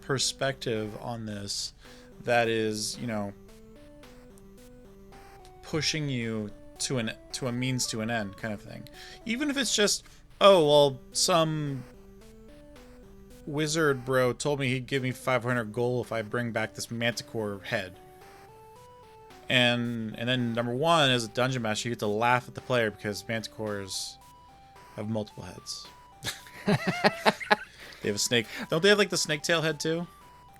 perspective on this that is, pushing you to a means to an end kind of thing? Even if it's just, some wizard bro told me he'd give me 500 gold if I bring back this manticore head. And then number one, as a dungeon master, you get to laugh at the player because manticores have multiple heads. They have a snake. Don't they have the snake tail head too?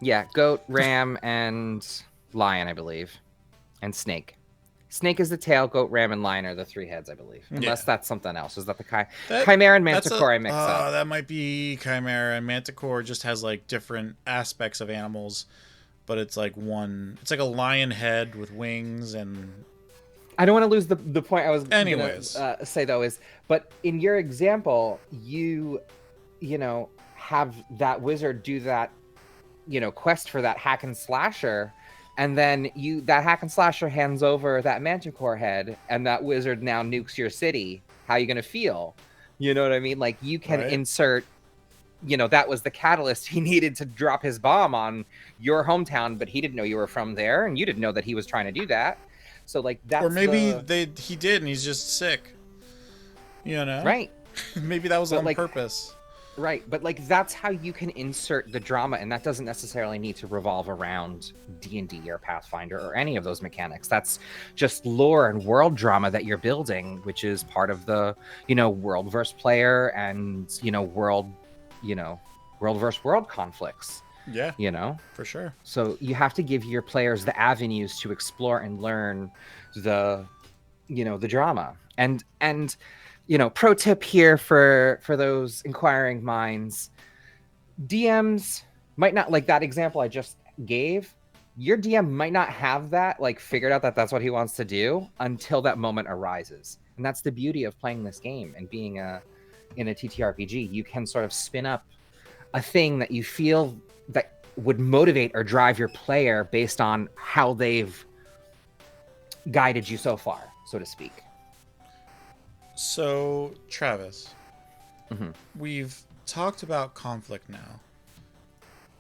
Yeah, goat, ram, and lion, I believe. And snake. Snake is the tail, goat, ram, and lion are the three heads, I believe. Unless that's something else. Is that the Chimera and Manticore I mix up? That might be Chimera, and Manticore just has different aspects of animals, but it's one. It's like a lion head with wings, and I don't want to lose the point I was gonna say though is, but in your example, you have that wizard do that, quest for that hack and slasher. And then that hack and slasher hands over that manticore head, and that wizard now nukes your city. How are you going to feel? You know what I mean? You can insert, that was the catalyst he needed to drop his bomb on your hometown, but he didn't know you were from there, and you didn't know that he was trying to do that. So that's or maybe he did, and he's just sick. Right? Maybe that was on purpose. Right, but that's how you can insert the drama, and that doesn't necessarily need to revolve around D&D or Pathfinder or any of those mechanics. That's just lore and world drama that you're building, which is part of the, world versus player and, world versus world conflicts. Yeah. For sure. So you have to give your players the avenues to explore and learn the drama. And pro tip here for those inquiring minds, DMs might not, that example I just gave, your DM might not have that figured out that that's what he wants to do until that moment arises. And that's the beauty of playing this game and being in a TTRPG. You can sort of spin up a thing that you feel that would motivate or drive your player based on how they've guided you so far, so to speak. So, Travis, we've talked about conflict now.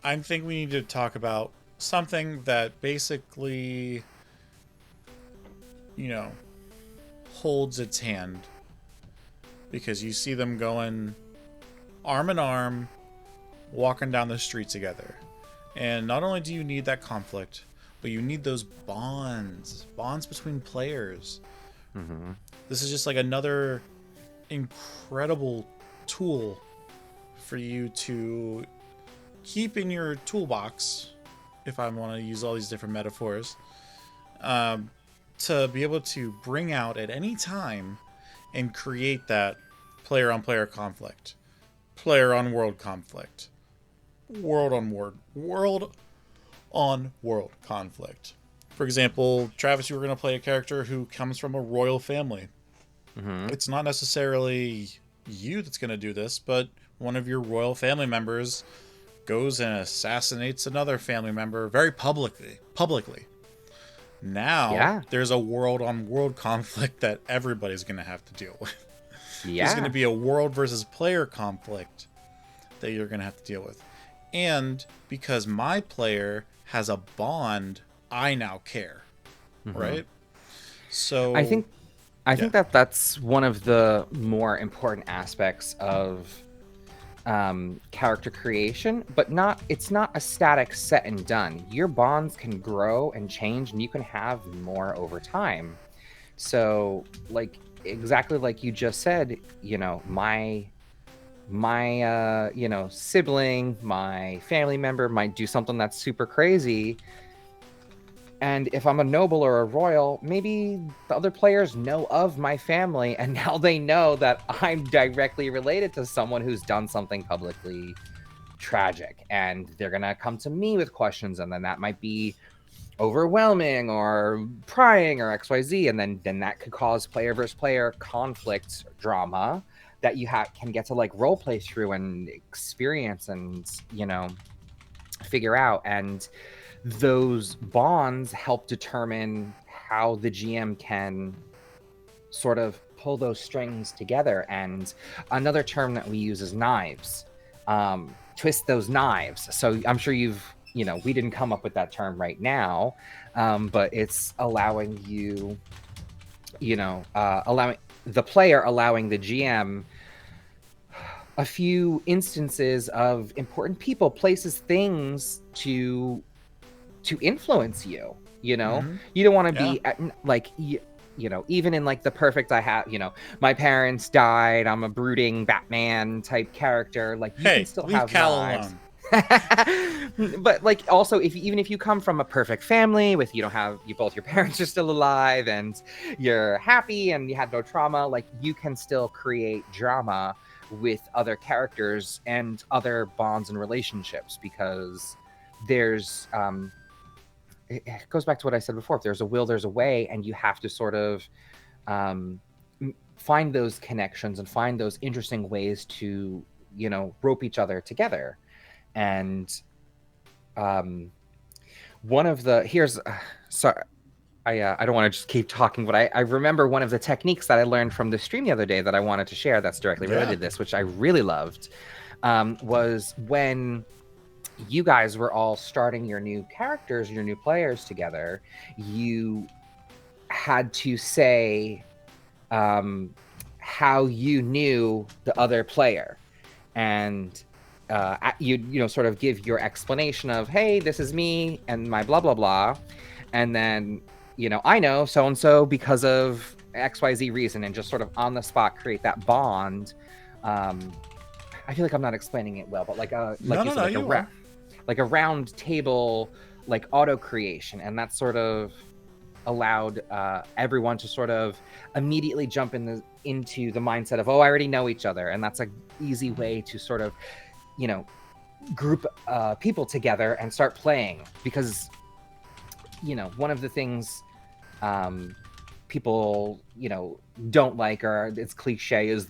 I think we need to talk about something that basically, holds its hand, because you see them going arm in arm, walking down the street together. And not only do you need that conflict, but you need those bonds between players. Mm-hmm. This is just like another incredible tool for you to keep in your toolbox, if I want to use all these different metaphors, to be able to bring out at any time and create that player on player conflict, player on world conflict, world on world conflict. For example, Travis, you were going to play a character who comes from a royal family. Mm-hmm. It's not necessarily you that's going to do this, but one of your royal family members goes and assassinates another family member very publicly. Now, there's a world on world conflict that everybody's going to have to deal with. Yeah. There's going to be a world versus player conflict that you're going to have to deal with. And because my player has a bond, I now care. Mm-hmm. Right? So I think that that's one of the more important aspects of character creation, but it's not a static set and done. Your bonds can grow and change, and you can have more over time. So, like, exactly like you just said, you know, my sibling, my family member might do something that's super crazy. And if I'm a noble or a royal, maybe the other players know of my family, and now they know that I'm directly related to someone who's done something publicly tragic. And they're going to come to me with questions, and then that might be overwhelming or prying or XYZ. And then that could cause player versus player conflict drama that you can get to like role play through and experience and, you know, figure out. And those bonds help determine how the GM can sort of pull those strings together. And another term that we use is knives. Twist those knives. So I'm sure we didn't come up with that term right now, but it's allowing allowing the player, allowing the GM a few instances of important people, places, things to influence you. You know, Mhm. you don't want to be like, even in like the perfect, my parents died, I'm a brooding Batman type character. Like, you can still leave have Cal lives. alone. But like, also, even if you come from a perfect family with both your parents are still alive and you're happy and you had no trauma, like, you can still create drama with other characters and other bonds and relationships, because there's it goes back to what I said before. If there's a will, there's a way, and you have to sort of find those connections and find those interesting ways to, rope each other together. And one of the sorry, I don't want to just keep talking, but I remember one of the techniques that I learned from the stream the other day that I wanted to share that's directly related to this, which I really loved, was when you guys were all starting your new characters, your new players together, you had to say how you knew the other player. And you sort of give your explanation of, hey, this is me and my blah, blah, blah. And then, I know so-and-so because of XYZ reason, and just sort of on the spot create that bond. I feel like I'm not explaining it well, but like a round table, like auto creation. And that sort of allowed everyone to sort of immediately jump into the mindset of, oh, I already know each other. And that's an easy way to sort of, group people together and start playing. Because, one of the things people, don't like, or it's cliche, is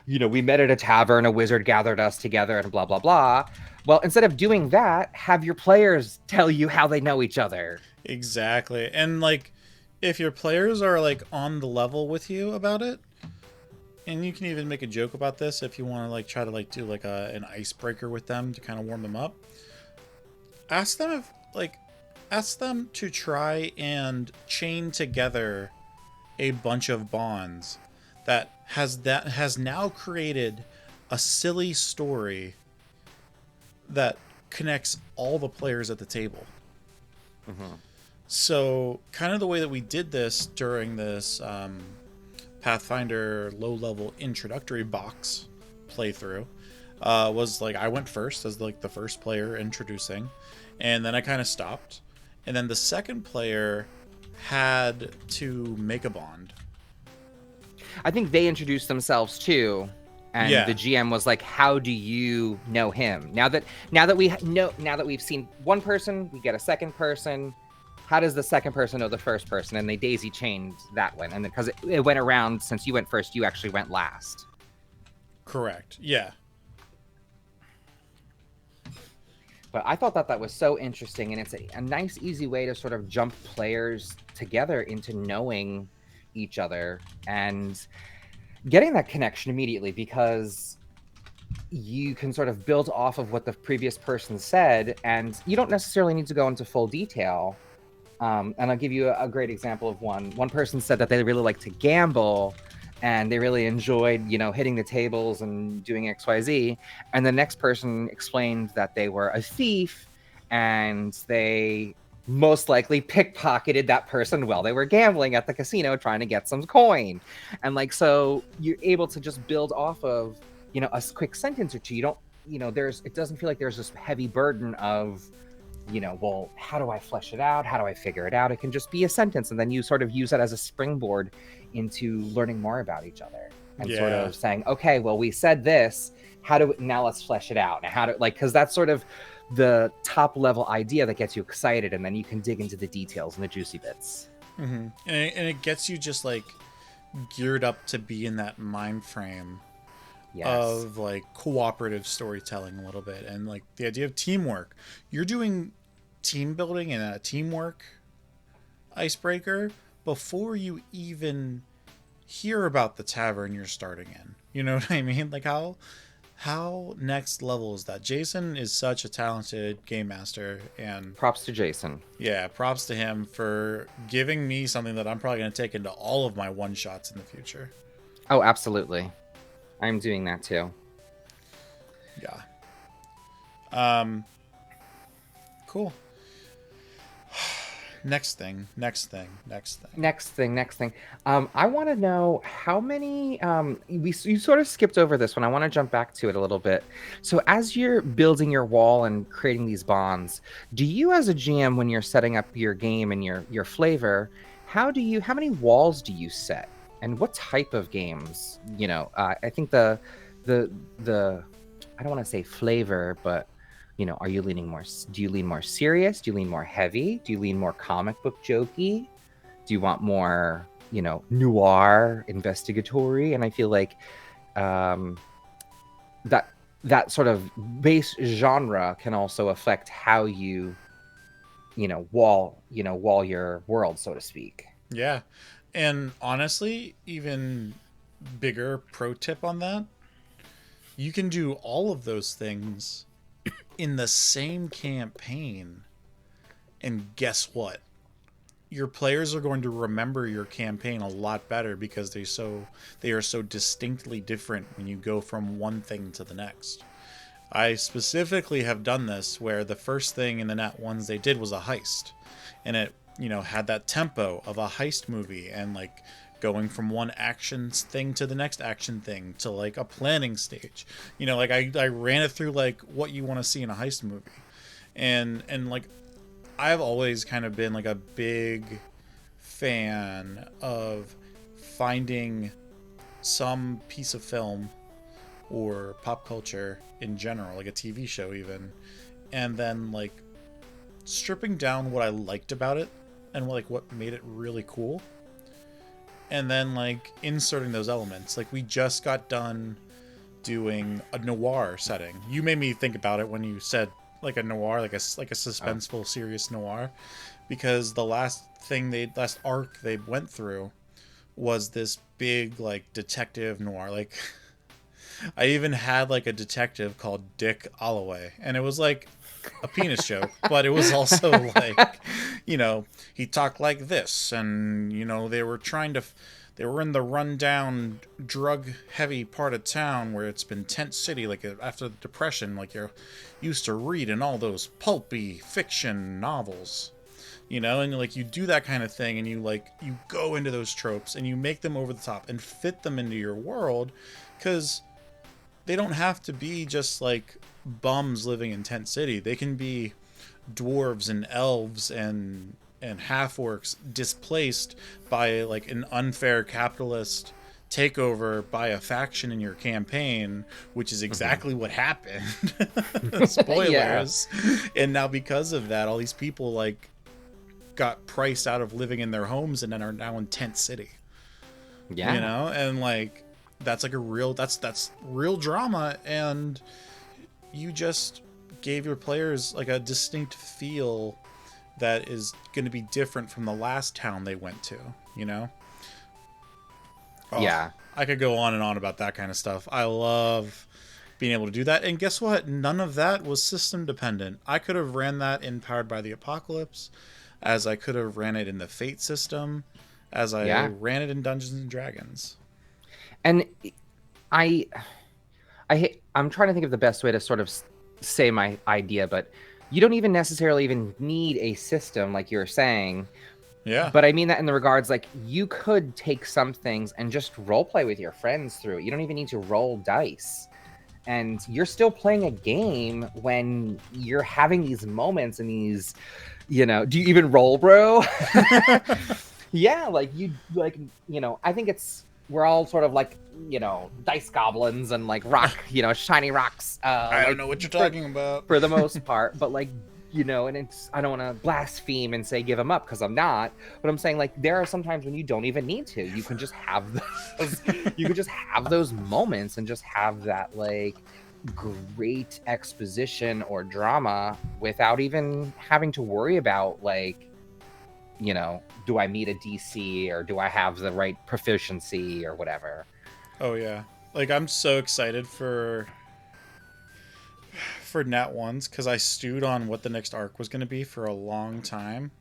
we met at a tavern, a wizard gathered us together, and blah, blah, blah. Well, instead of doing that, have your players tell you how they know each other. Exactly. And like, if your players are like on the level with you about it, and you can even make a joke about this if you want to like try to like do like an icebreaker with them to kind of warm them up. Ask them to try and chain together a bunch of bonds that has now created a silly story that connects all the players at the table. Mm-hmm. So kind of the way that we did this during this Pathfinder low-level introductory box playthrough was like I went first as like the first player introducing, and then I kind of stopped, and then the second player had to make a bond. I think they introduced themselves too, and the GM was like, "How do you know him?" Now that we've seen one person, we get a second person. How does the second person know the first person? And they daisy chained that one, and because it went around, since you went first, you actually went last. Correct. Yeah. But I thought that was so interesting, and it's a nice, easy way to sort of jump players together into knowing each other and getting that connection immediately, because you can sort of build off of what the previous person said, and you don't necessarily need to go into full detail. And I'll give you a great example of one. One person said that they really like to gamble, and they really enjoyed, hitting the tables and doing XYZ. And the next person explained that they were a thief, and they most likely pickpocketed that person while they were gambling at the casino trying to get some coin. And so you're able to just build off of, a quick sentence or two. You don't, it doesn't feel like there's this heavy burden of, well, how do I flesh it out? How do I figure it out? It can just be a sentence, and then you sort of use that as a springboard into learning more about each other and sort of saying, okay, well, we said this. Now let's flesh it out. Now because that's sort of the top level idea that gets you excited, and then you can dig into the details and the juicy bits. Mm-hmm. And it gets you just like geared up to be in that mind frame of like cooperative storytelling a little bit, and like the idea of teamwork. You're doing team building and a teamwork icebreaker before you even hear about the tavern you're starting in. You know what I mean? Like how next level is that? Jason is such a talented game master, and props to Jason. Yeah, props to him for giving me something that I'm probably going to take into all of my one shots in the future. Oh, absolutely. I'm doing that too. Yeah. Cool. Next thing. I want to know how many. You sort of skipped over this one. I want to jump back to it a little bit. So, as you're building your wall and creating these bonds, do you, as a GM, when you're setting up your game and your flavor, how many walls do you set, and what type of games? I think the I don't want to say flavor, but are you leaning more? Do you lean more serious? Do you lean more heavy? Do you lean more comic book jokey? Do you want more, noir investigatory? And I feel like that sort of base genre can also affect how you wall your world, so to speak. Yeah. And honestly, even bigger pro tip on that, you can do all of those things in the same campaign, and guess what? Your players are going to remember your campaign a lot better because they are so distinctly different when you go from one thing to the next. I specifically have done this where the first thing in the Nat ones they did was a heist, and it had that tempo of a heist movie, and like going from one action thing to the next action thing to like a planning stage. Like I ran it through like what you want to see in a heist movie. And like I've always kind of been like a big fan of finding some piece of film or pop culture in general, like a TV show even, and then like stripping down what I liked about it and like what made it really cool, and then like inserting those elements. Like we just got done doing a noir setting. You made me think about it when you said like a noir, like a suspenseful, serious noir, because the last arc they went through was this big like detective noir. Like I even had like a detective called Dick Holloway, and it was like a penis joke, but it was also like, you know, he talked like this, and you know they were in the rundown, drug-heavy part of town where it's been tent city, like after the Depression, like you're used to reading all those pulpy fiction novels, you know, and like you do that kind of thing, and you go into those tropes and you make them over the top and fit them into your world, because they don't have to be just like bums living in tent city. They can be dwarves and elves and half-orcs displaced by like an unfair capitalist takeover by a faction in your campaign, which is exactly what happened. Spoilers. Yeah. And now because of that, all these people like got priced out of living in their homes and then are now in tent city. Yeah. You know, and like that's like a real that's real drama, and you just gave your players like a distinct feel that is going to be different from the last town they went to, you know? Oh, yeah. I could go on and on about that kind of stuff. I love being able to do that. And guess what? None of that was system dependent. I could have ran that in Powered by the Apocalypse, as I could have ran it in the Fate system, as I ran it in Dungeons and Dragons. And I'm trying to think of the best way to sort of say my idea, but you don't even necessarily even need a system like you're saying. Yeah. But I mean that in the regards, like, you could take some things and just role play with your friends through it. You don't even need to roll dice. And you're still playing a game when you're having these moments and these, you know, do you even roll, bro? Yeah, like, you, like, you know, I think we're all sort of like, you know, dice goblins and like rock, you know, shiny rocks. I don't know what you're talking about. For the most part, but like, you know, and I don't want to blaspheme and say give them up, because I'm not, but I'm saying like there are some times when you don't even need to. You can just have those, you can just have those moments and just have that like great exposition or drama without even having to worry about like, you know, do I meet a DC or do I have the right proficiency or whatever. Oh yeah, like I'm so excited for Nat Ones, because I stewed on what the next arc was going to be for a long time,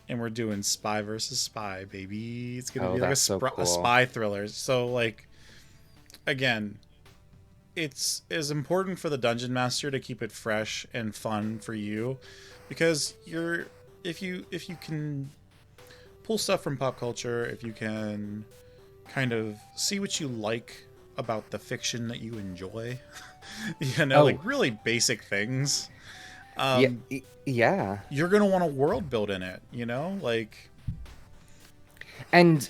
and we're doing spy versus spy, baby. It's going to be like a spy thriller. So like, again, it's as important for the dungeon master to keep it fresh and fun for you, because if you can pull stuff from pop culture, if you can kind of see what you like about the fiction that you enjoy, you know, like really basic things. Yeah. You're gonna want to world build in it, you know, like, and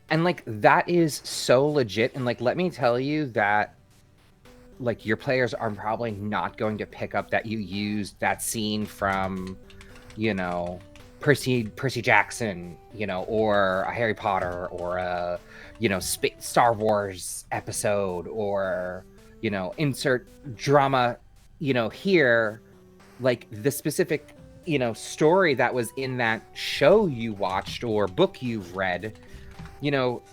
like that is so legit. And like, let me tell you that like your players are probably not going to pick up that you used that scene from, you know, Percy Jackson, you know, or a Harry Potter, or a, you know, Star Wars episode, or, you know, insert drama, you know, here, like the specific, you know, story that was in that show you watched or book you've read, you know,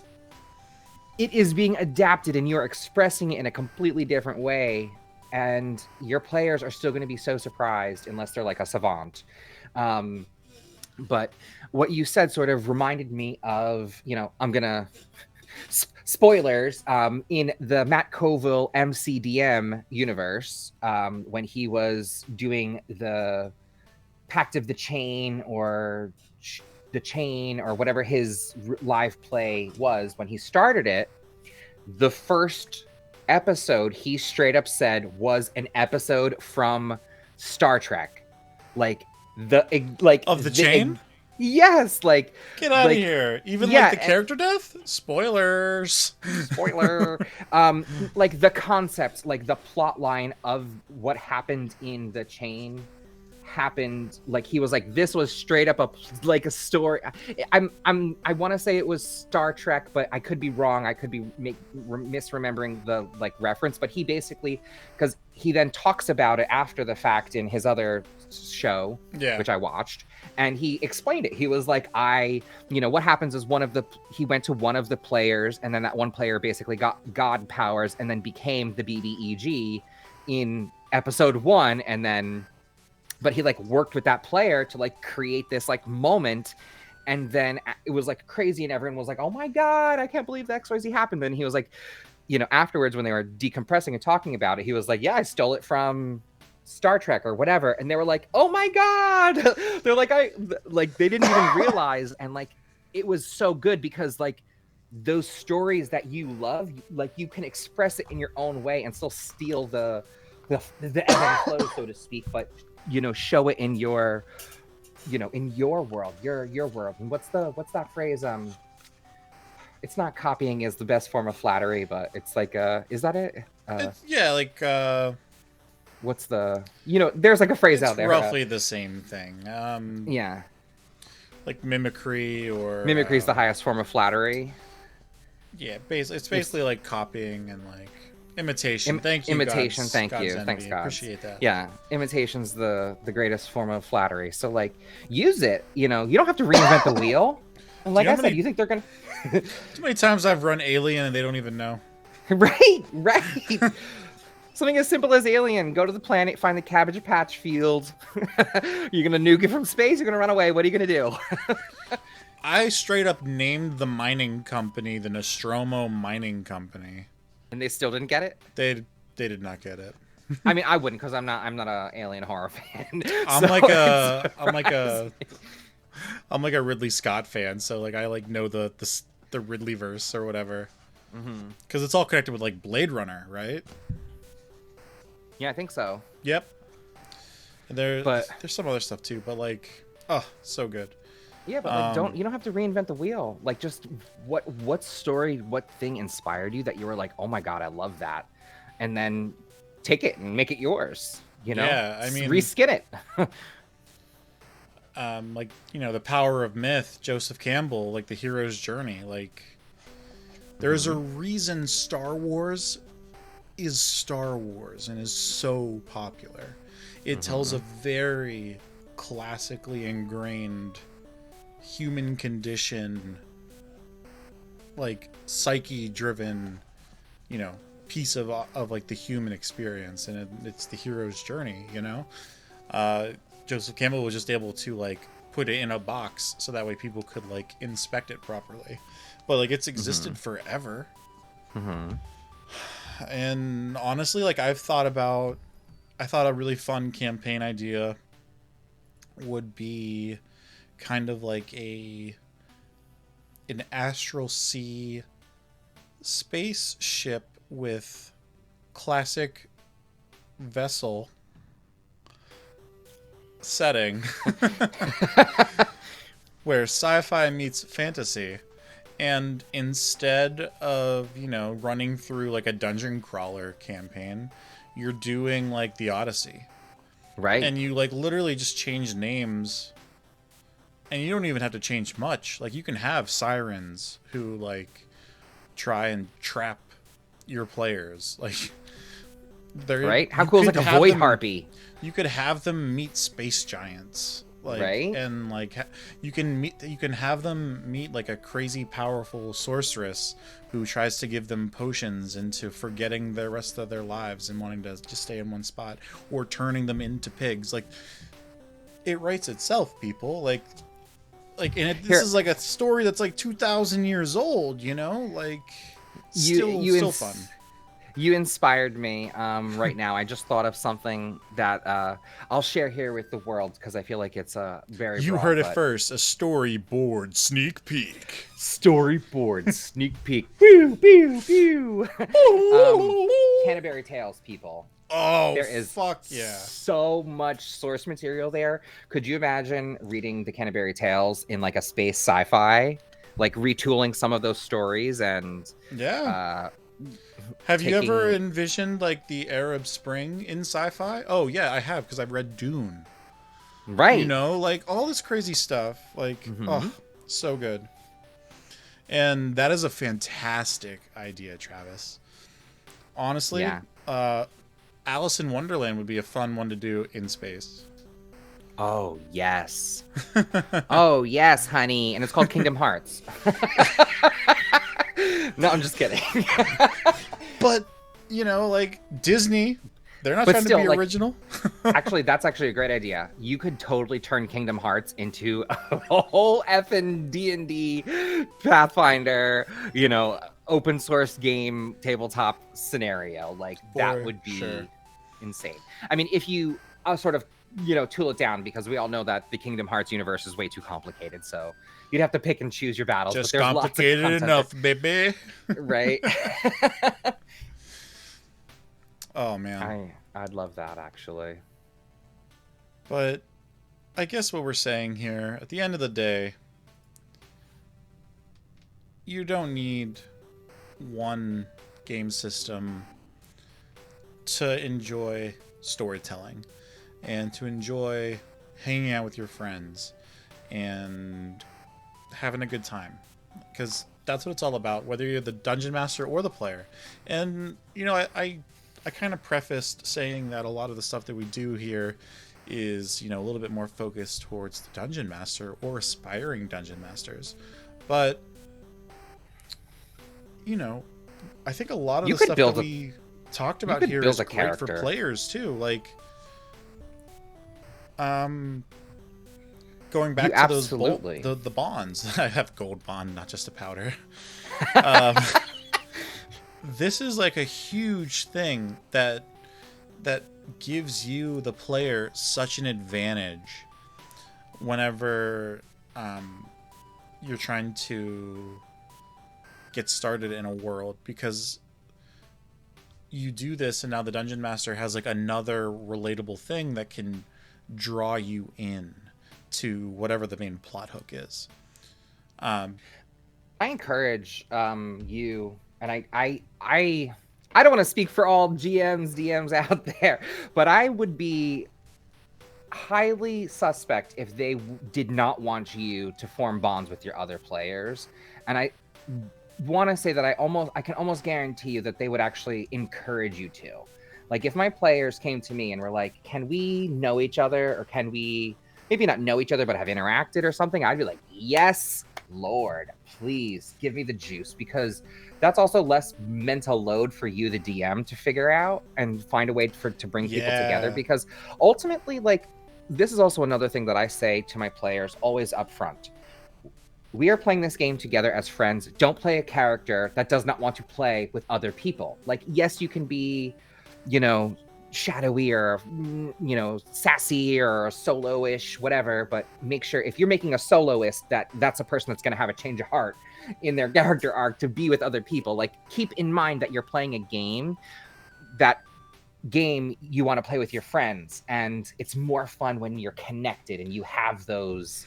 it is being adapted and you're expressing it in a completely different way. And your players are still going to be so surprised unless they're like a savant. But what you said sort of reminded me of, you know, I'm going to spoilers, in the Matt Colville MCDM universe, when he was doing the Pact of the Chain or the Chain or whatever his live play was, when he started it, the first episode he straight up said was an episode from Star Trek, like of the Chain. Yes, like, get out of here. Even like the character death? Spoilers. Spoiler. Like the concept, like the plot line of what happened in the Chain happened, like he was like, this was straight up a story. I want to say it was Star Trek, but I could be wrong. I could be misremembering the like reference, but he basically, because he then talks about it after the fact in his other show, which I watched, and he explained it. He was like, you know, what happens is he went to one of the players, and then that one player basically got god powers and then became the BBEG in episode 1, and then but he like worked with that player to like create this like moment. And then it was like crazy, and everyone was like, oh my God, I can't believe the XYZ happened. And he was like, you know, afterwards when they were decompressing and talking about it, he was like, yeah, I stole it from Star Trek or whatever. And they were like, oh my God. They're like, they didn't even realize. And like, it was so good because like those stories that you love, like you can express it in your own way and still steal the ebb and flow, so to speak, but you know, show it in your, you know, in your world, your world. And what's that phrase? It's not copying is the best form of flattery, but it's like, is that it? What's the, you know, there's like a phrase out there. Roughly the same thing. Yeah. Like mimicry or... Mimicry is the highest form of flattery. Yeah, it's basically like copying and like imitation. Thank you, imitation. God's, thank God's you. enemy. Thanks, God. Appreciate that. Yeah, imitation's the greatest form of flattery. So like, use it. You know, you don't have to reinvent the wheel. And like I said, you think they're gonna? Too many times I've run Alien and they don't even know. Right. Something as simple as Alien. Go to the planet, find the Cabbage Patch field. You're gonna nuke it from space. You're gonna run away. What are you gonna do? I straight up named the mining company the Nostromo Mining Company. And they still didn't get it? They did not get it. I mean, I wouldn't, because I'm not a alien horror fan. I'm like a Ridley Scott fan, so like I like know the Ridleyverse or whatever. Because it's all connected with like Blade Runner, right? Yeah, I think so. Yep. And there's some other stuff too, but like, oh, so good. Yeah, but like, you don't have to reinvent the wheel. Like, just what story, what thing inspired you that you were like, oh my God, I love that, and then take it and make it yours. You know? Yeah, I mean, reskin it. Like, you know, The Power of Myth, Joseph Campbell, like The Hero's Journey. Like, there's a reason Star Wars is Star Wars and is so popular. It tells a very classically ingrained human condition, like psyche driven, you know, piece of like the human experience, and it's the hero's journey, you know. Joseph Campbell was just able to like put it in a box so that way people could like inspect it properly, but like it's existed forever. And honestly, like I thought a really fun campaign idea would be kind of like an Astral Sea spaceship with classic vessel setting where sci-fi meets fantasy, and instead of, you know, running through like a dungeon crawler campaign, you're doing like the Odyssey, right? And you like literally just change names. And you don't even have to change much. Like, you can have sirens who, like, try and trap your players. Like, they're... Right? How cool is, like, a void harpy? You could have them meet space giants. Like, right? And, like, you can have them meet, like, a crazy powerful sorceress who tries to give them potions into forgetting the rest of their lives and wanting to just stay in one spot. Or turning them into pigs. Like, it writes itself, people. Like, and this is like a story that's like 2,000 years old, you know? Like, still fun. You inspired me right now. I just thought of something that I'll share here with the world because I feel like it's very You broad, heard it first. A storyboard sneak peek. Storyboard sneak peek. Pew, pew, pew. Canterbury Tales, people. Oh, there is fuck yeah. So much source material there. Could you imagine reading the Canterbury Tales in like a space sci-fi? Like retooling some of those stories and... Yeah. Have you ever envisioned like the Arab Spring in sci-fi? Oh yeah, I have, because I've read Dune. Right. You know, like all this crazy stuff. Like, oh, so good. And that is a fantastic idea, Travis. Honestly, Alice in Wonderland would be a fun one to do in space. Oh, yes. Oh, yes, honey. And it's called Kingdom Hearts. No, I'm just kidding. But, you know, like Disney They're not But trying still, to be like, original. Actually, that's actually a great idea. You could totally turn Kingdom Hearts into a whole effing D&D Pathfinder, open source game tabletop scenario. Like, that For would be sure. insane. I mean, if you sort of, tool it down, because we all know that the Kingdom Hearts universe is way too complicated. So you'd have to pick and choose your battles. Just but there's complicated lots of enough, baby. Right? Oh, man. I'd love that, actually. But I guess what we're saying here, at the end of the day, you don't need one game system to enjoy storytelling and to enjoy hanging out with your friends and having a good time. Because that's what it's all about, whether you're the dungeon master or the player. And, I kind of prefaced saying that a lot of the stuff that we do here is, a little bit more focused towards the dungeon master or aspiring dungeon masters. But, I think a lot of the stuff that we talked about here is great for players too. Like, going back to those the bonds. I have gold bond, not just a powder. This is like a huge thing that gives you, the player, such an advantage whenever you're trying to get started in a world, because you do this and now the dungeon master has like another relatable thing that can draw you in to whatever the main plot hook is. I encourage you, and I don't want to speak for all DMs out there, but I would be highly suspect if they did not want you to form bonds with your other players. And I want to say that I can almost guarantee you that they would actually encourage you to. Like, if my players came to me and were like, can we know each other, or can we maybe not know each other but have interacted or something, I'd be like, yes, Lord, please give me the juice, because that's also less mental load for you, the DM, to figure out and find a way to bring people together. Because ultimately, like, this is also another thing that I say to my players always up front. We are playing this game together as friends. Don't play a character that does not want to play with other people. Like, yes, you can be, shadowy or, sassy or solo-ish, whatever, but make sure if you're making a soloist, that's a person that's going to have a change of heart in their character arc to be with other people. Like, keep in mind that you're playing a game. That game you want to play with your friends, and it's more fun when you're connected and you have those,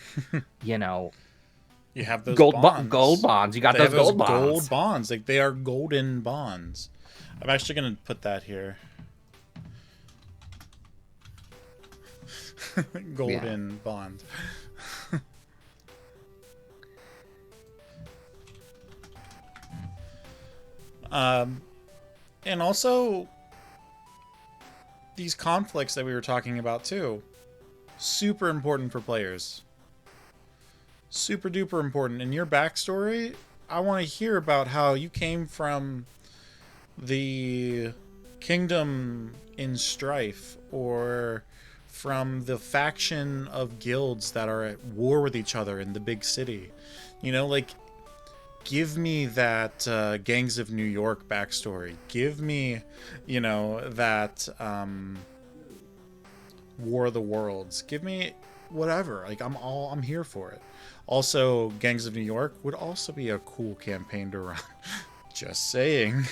you have those gold bonds. You got those gold bonds. Gold bonds. Like, they are golden bonds. I'm actually going to put that here. Golden bond. And also these conflicts that we were talking about too, super important for players. Super duper important. In your backstory, I want to hear about how you came from the kingdom in strife, or from the faction of guilds that are at war with each other in the big city. Like, give me that Gangs of New York backstory. Give me, that War of the Worlds. Give me whatever. Like, I'm here for it. Also, Gangs of New York would also be a cool campaign to run. Just saying.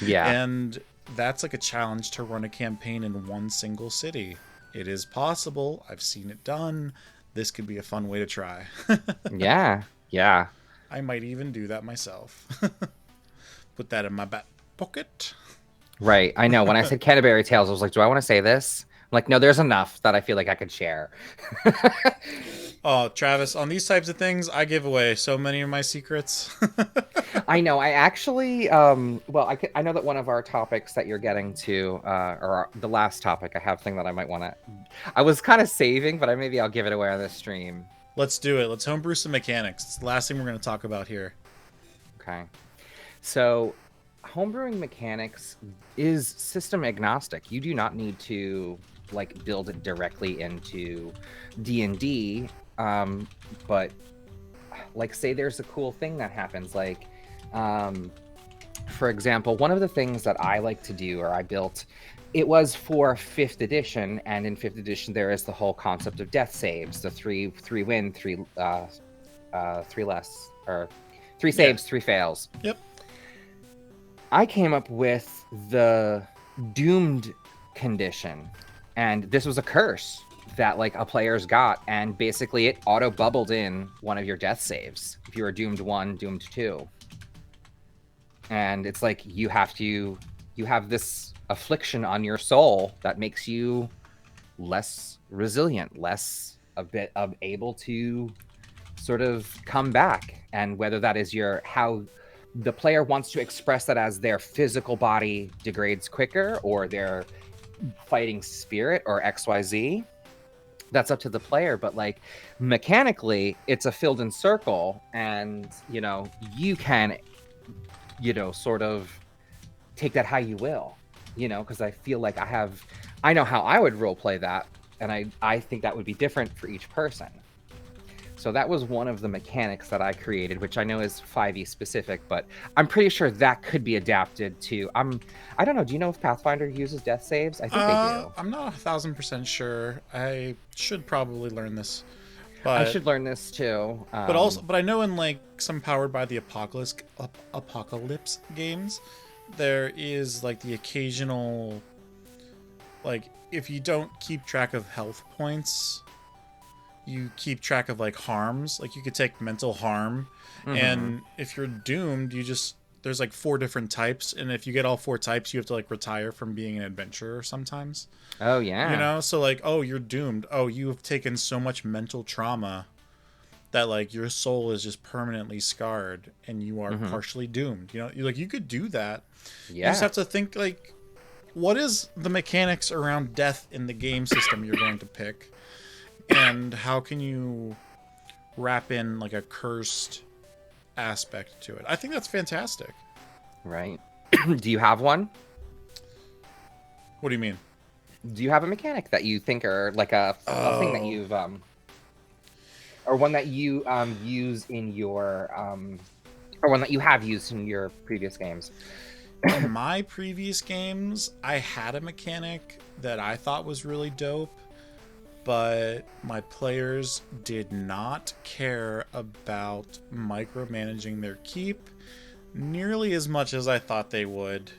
Yeah. And that's like a challenge to run a campaign in one single city. It is possible. I've seen it done. This could be a fun way to try. Yeah. I might even do that myself. Put that in my back pocket. Right. I know. When I said Canterbury Tales, I was like, do I want to say this? I'm like, no, there's enough that I feel like I could share. Oh, Travis, on these types of things, I give away so many of my secrets. I know. I actually, I know that one of our topics that you're getting to, or the last topic, I have a thing that I might want to, I was kind of saving, but maybe I'll give it away on this stream. Let's do it. Let's homebrew some mechanics. It's the last thing we're going to talk about here. Okay. So homebrewing mechanics is system agnostic. You do not need to like build it directly into D&D, but like say there's a cool thing that happens, like for example, one of the things that I like to do, or I built, it was for 5th edition, and in 5th edition there is the whole concept of death saves, the three win, three less, or 3 saves, 3 fails. Yep. I came up with the doomed condition, and this was a curse that like a player's got, and basically it auto bubbled in one of your death saves if you were doomed 1, doomed 2. And it's like you have this affliction on your soul that makes you less resilient, less a bit of able to sort of come back. And whether that is how the player wants to express that as their physical body degrades quicker, or their fighting spirit, or XYZ, that's up to the player. But like mechanically, it's a filled in circle, and you can sort of take that how you will, because I feel like I know how I would role play that, and I think that would be different for each person. So that was one of the mechanics that I created, which I know is 5e specific, but I'm pretty sure that could be adapted to. I don't know. Do you know if Pathfinder uses death saves? I think they do. I'm not 1,000% sure. I should probably learn this. But, I should learn this too. But I know in like some Powered by the Apocalypse games, there is like the occasional, like if you don't keep track of health points, you keep track of like harms. Like you could take mental harm, and if you're doomed, there's like 4 different types, and if you get all 4 types, you have to like retire from being an adventurer sometimes. Oh yeah. So like, oh, you're doomed. Oh, you have taken so much mental trauma that like your soul is just permanently scarred, and you are partially doomed. You could do that. Yeah. You just have to think like, what is the mechanics around death in the game system you're going to pick, and how can you wrap in like a cursed aspect to it? I think that's fantastic. Right. Do you have one? What do you mean? Do you have a mechanic that you think are like a thing that you've or one that you use in your or one that you have used in your previous games? In my previous games, I had a mechanic that I thought was really dope, but my players did not care about micromanaging their keep nearly as much as I thought they would.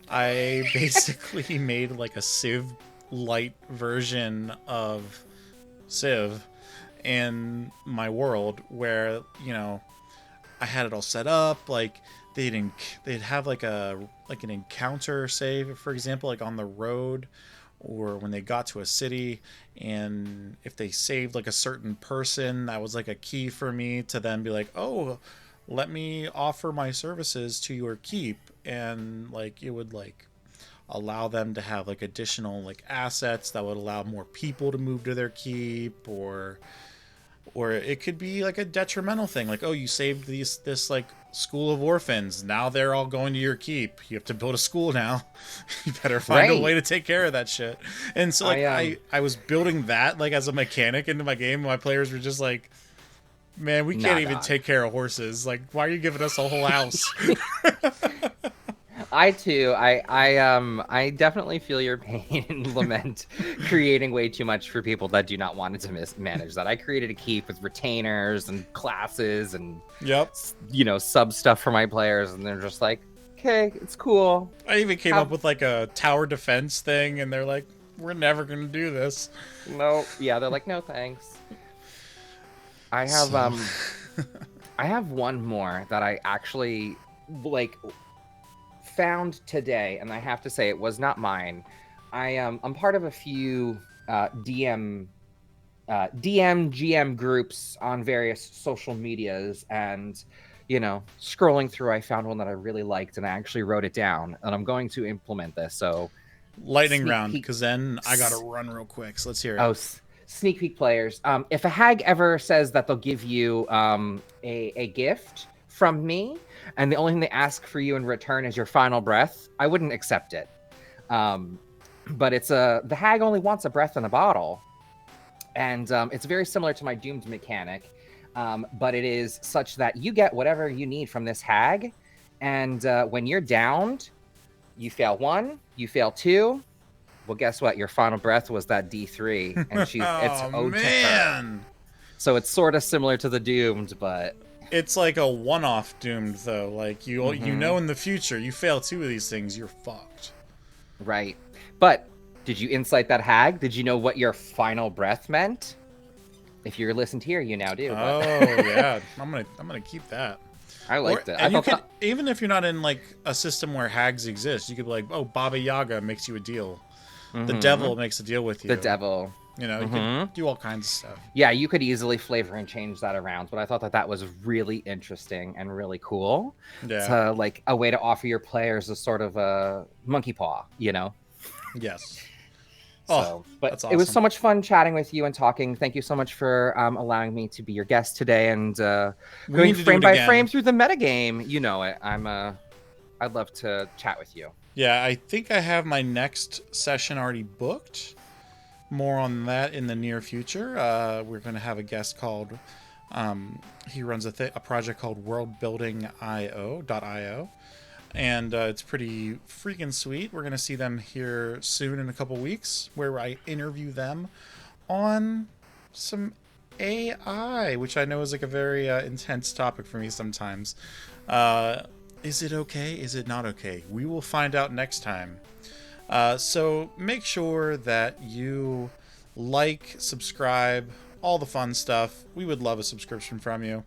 I basically made like a Civ light version of Civ in my world where, I had it all set up. Like they'd have like an encounter save, for example, like on the road, or when they got to a city, and if they saved like a certain person, that was like a key for me to then be like, oh, let me offer my services to your keep, and like it would like allow them to have like additional like assets that would allow more people to move to their keep, or it could be like a detrimental thing, like, oh, you saved this like school of orphans, now they're all going to your keep, you have to build a school now. You better find a way to take care of that shit. And so like I was building that like as a mechanic into my game, and my players were just like, man, we can't even take care of horses, like why are you giving us a whole house? I too, I definitely feel your pain and lament creating way too much for people that do not want it to mismanage that. I created a keep with retainers and classes and sub stuff for my players, and they're just like, okay, it's cool. I even came up with like a tower defense thing, and they're like, we're never gonna do this. No, yeah, they're like, no thanks. I have one more that I actually like found today, and I have to say it was not mine. I'm part of a few GM groups on various social medias, and scrolling through, I found one that I really liked, and I actually wrote it down, and I'm going to implement this. So lightning round, because then I gotta run real quick, so let's hear it. Oh, sneak peek players. If a hag ever says that they'll give you a gift from me, and the only thing they ask for you in return is your final breath, I wouldn't accept it. But it's the hag only wants a breath in a bottle, and it's very similar to my doomed mechanic, but it is such that you get whatever you need from this hag, and when you're downed, you fail 1, you fail 2. Well, guess what? Your final breath was that D3, and it's owed to her. So it's sort of similar to the doomed, but it's like a one-off doomed though. Like you know, in the future, you fail 2 of these things, you're fucked. Right. But did you insight that hag? Did you know what your final breath meant? If you're listened here, you now do. Oh yeah, I'm gonna keep that. I liked it. And you could, even if you're not in like a system where hags exist, you could be like, oh, Baba Yaga makes you a deal. The devil makes a deal with you. The devil. You know, you can do all kinds of stuff. Yeah, you could easily flavor and change that around, but I thought that was really interesting and really cool. Yeah. To, like, a way to offer your players a sort of a monkey paw, you know? Yes. So, but that's awesome. It was so much fun chatting with you and talking. Thank you so much for allowing me to be your guest today and going frame by frame through the metagame. You know it. I'd love to chat with you. Yeah, I think I have my next session already booked. More on that in the near future. We're going to have a guest called, he runs a project called worldbuilding.io. And it's pretty freaking sweet. We're going to see them here soon in a couple weeks, where I interview them on some AI, which I know is like a very intense topic for me sometimes. Is it okay? Is it not okay? We will find out next time. So make sure that you like, subscribe, all the fun stuff. We would love a subscription from you.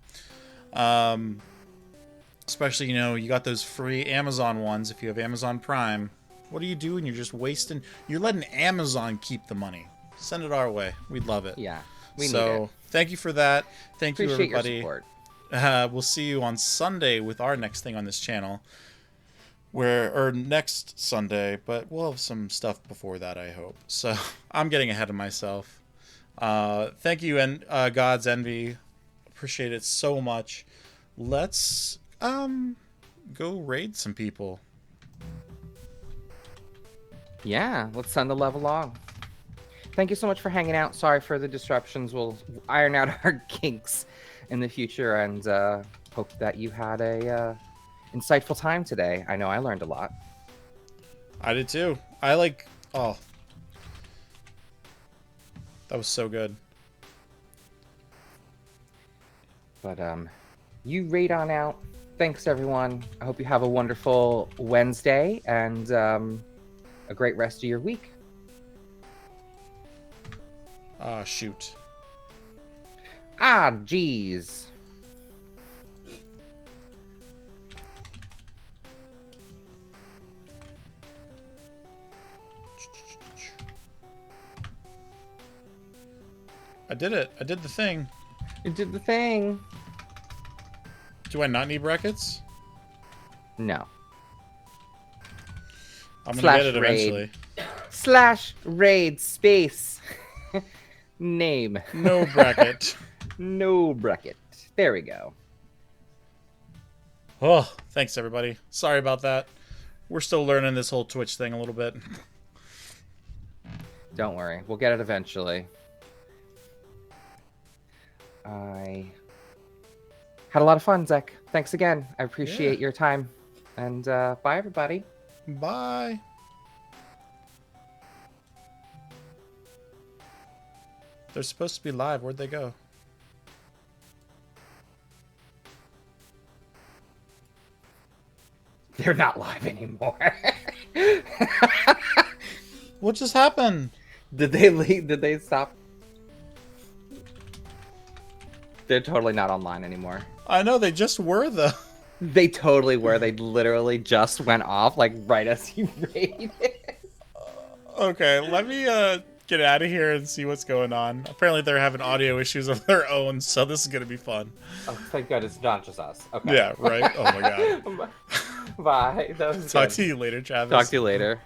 Especially, you know, you got those free Amazon ones if you have Amazon Prime. What are you doing? You're just wasting... You're letting Amazon keep the money. Send it our way. We'd love it. Yeah, we need it. Thank you for that. Thank you, everybody. Your support. We'll see you on Sunday with our next thing on this channel. Or next Sunday, but we'll have some stuff before that, I hope. So, I'm getting ahead of myself. Thank you, and God's Envy. Appreciate it so much. Let's... go raid some people. Yeah, let's send the love along. Thank you so much for hanging out. Sorry for the disruptions. We'll iron out our kinks in the future, and hope that you had a insightful time today. I know I learned a lot. I did too. Oh, that was so good. But you raid on out. Thanks, everyone. I hope you have a wonderful Wednesday and a great rest of your week. Ah, shoot. Ah, jeez. I did it. I did the thing. You did the thing. Do I not need brackets? No. I'm gonna get it eventually. /raid space name. No bracket. No bracket. There we go. Oh, thanks everybody. Sorry about that. We're still learning this whole Twitch thing a little bit. Don't worry. We'll get it eventually. I had a lot of fun, Zek. Thanks again. I appreciate your time. And bye, everybody. Bye. They're supposed to be live. Where'd they go? They're not live anymore. What just happened? Did they leave? Did they stop? They're totally not online anymore. I know, they just were, though. They totally were. They literally just went off, like, right as you raided. Okay, let me get out of here and see what's going on. Apparently they're having audio issues of their own, so this is going to be fun. Oh, thank God it's not just us. Okay. Yeah, right? Oh, my God. Bye. That was Talk to you later, Travis. Talk to you later.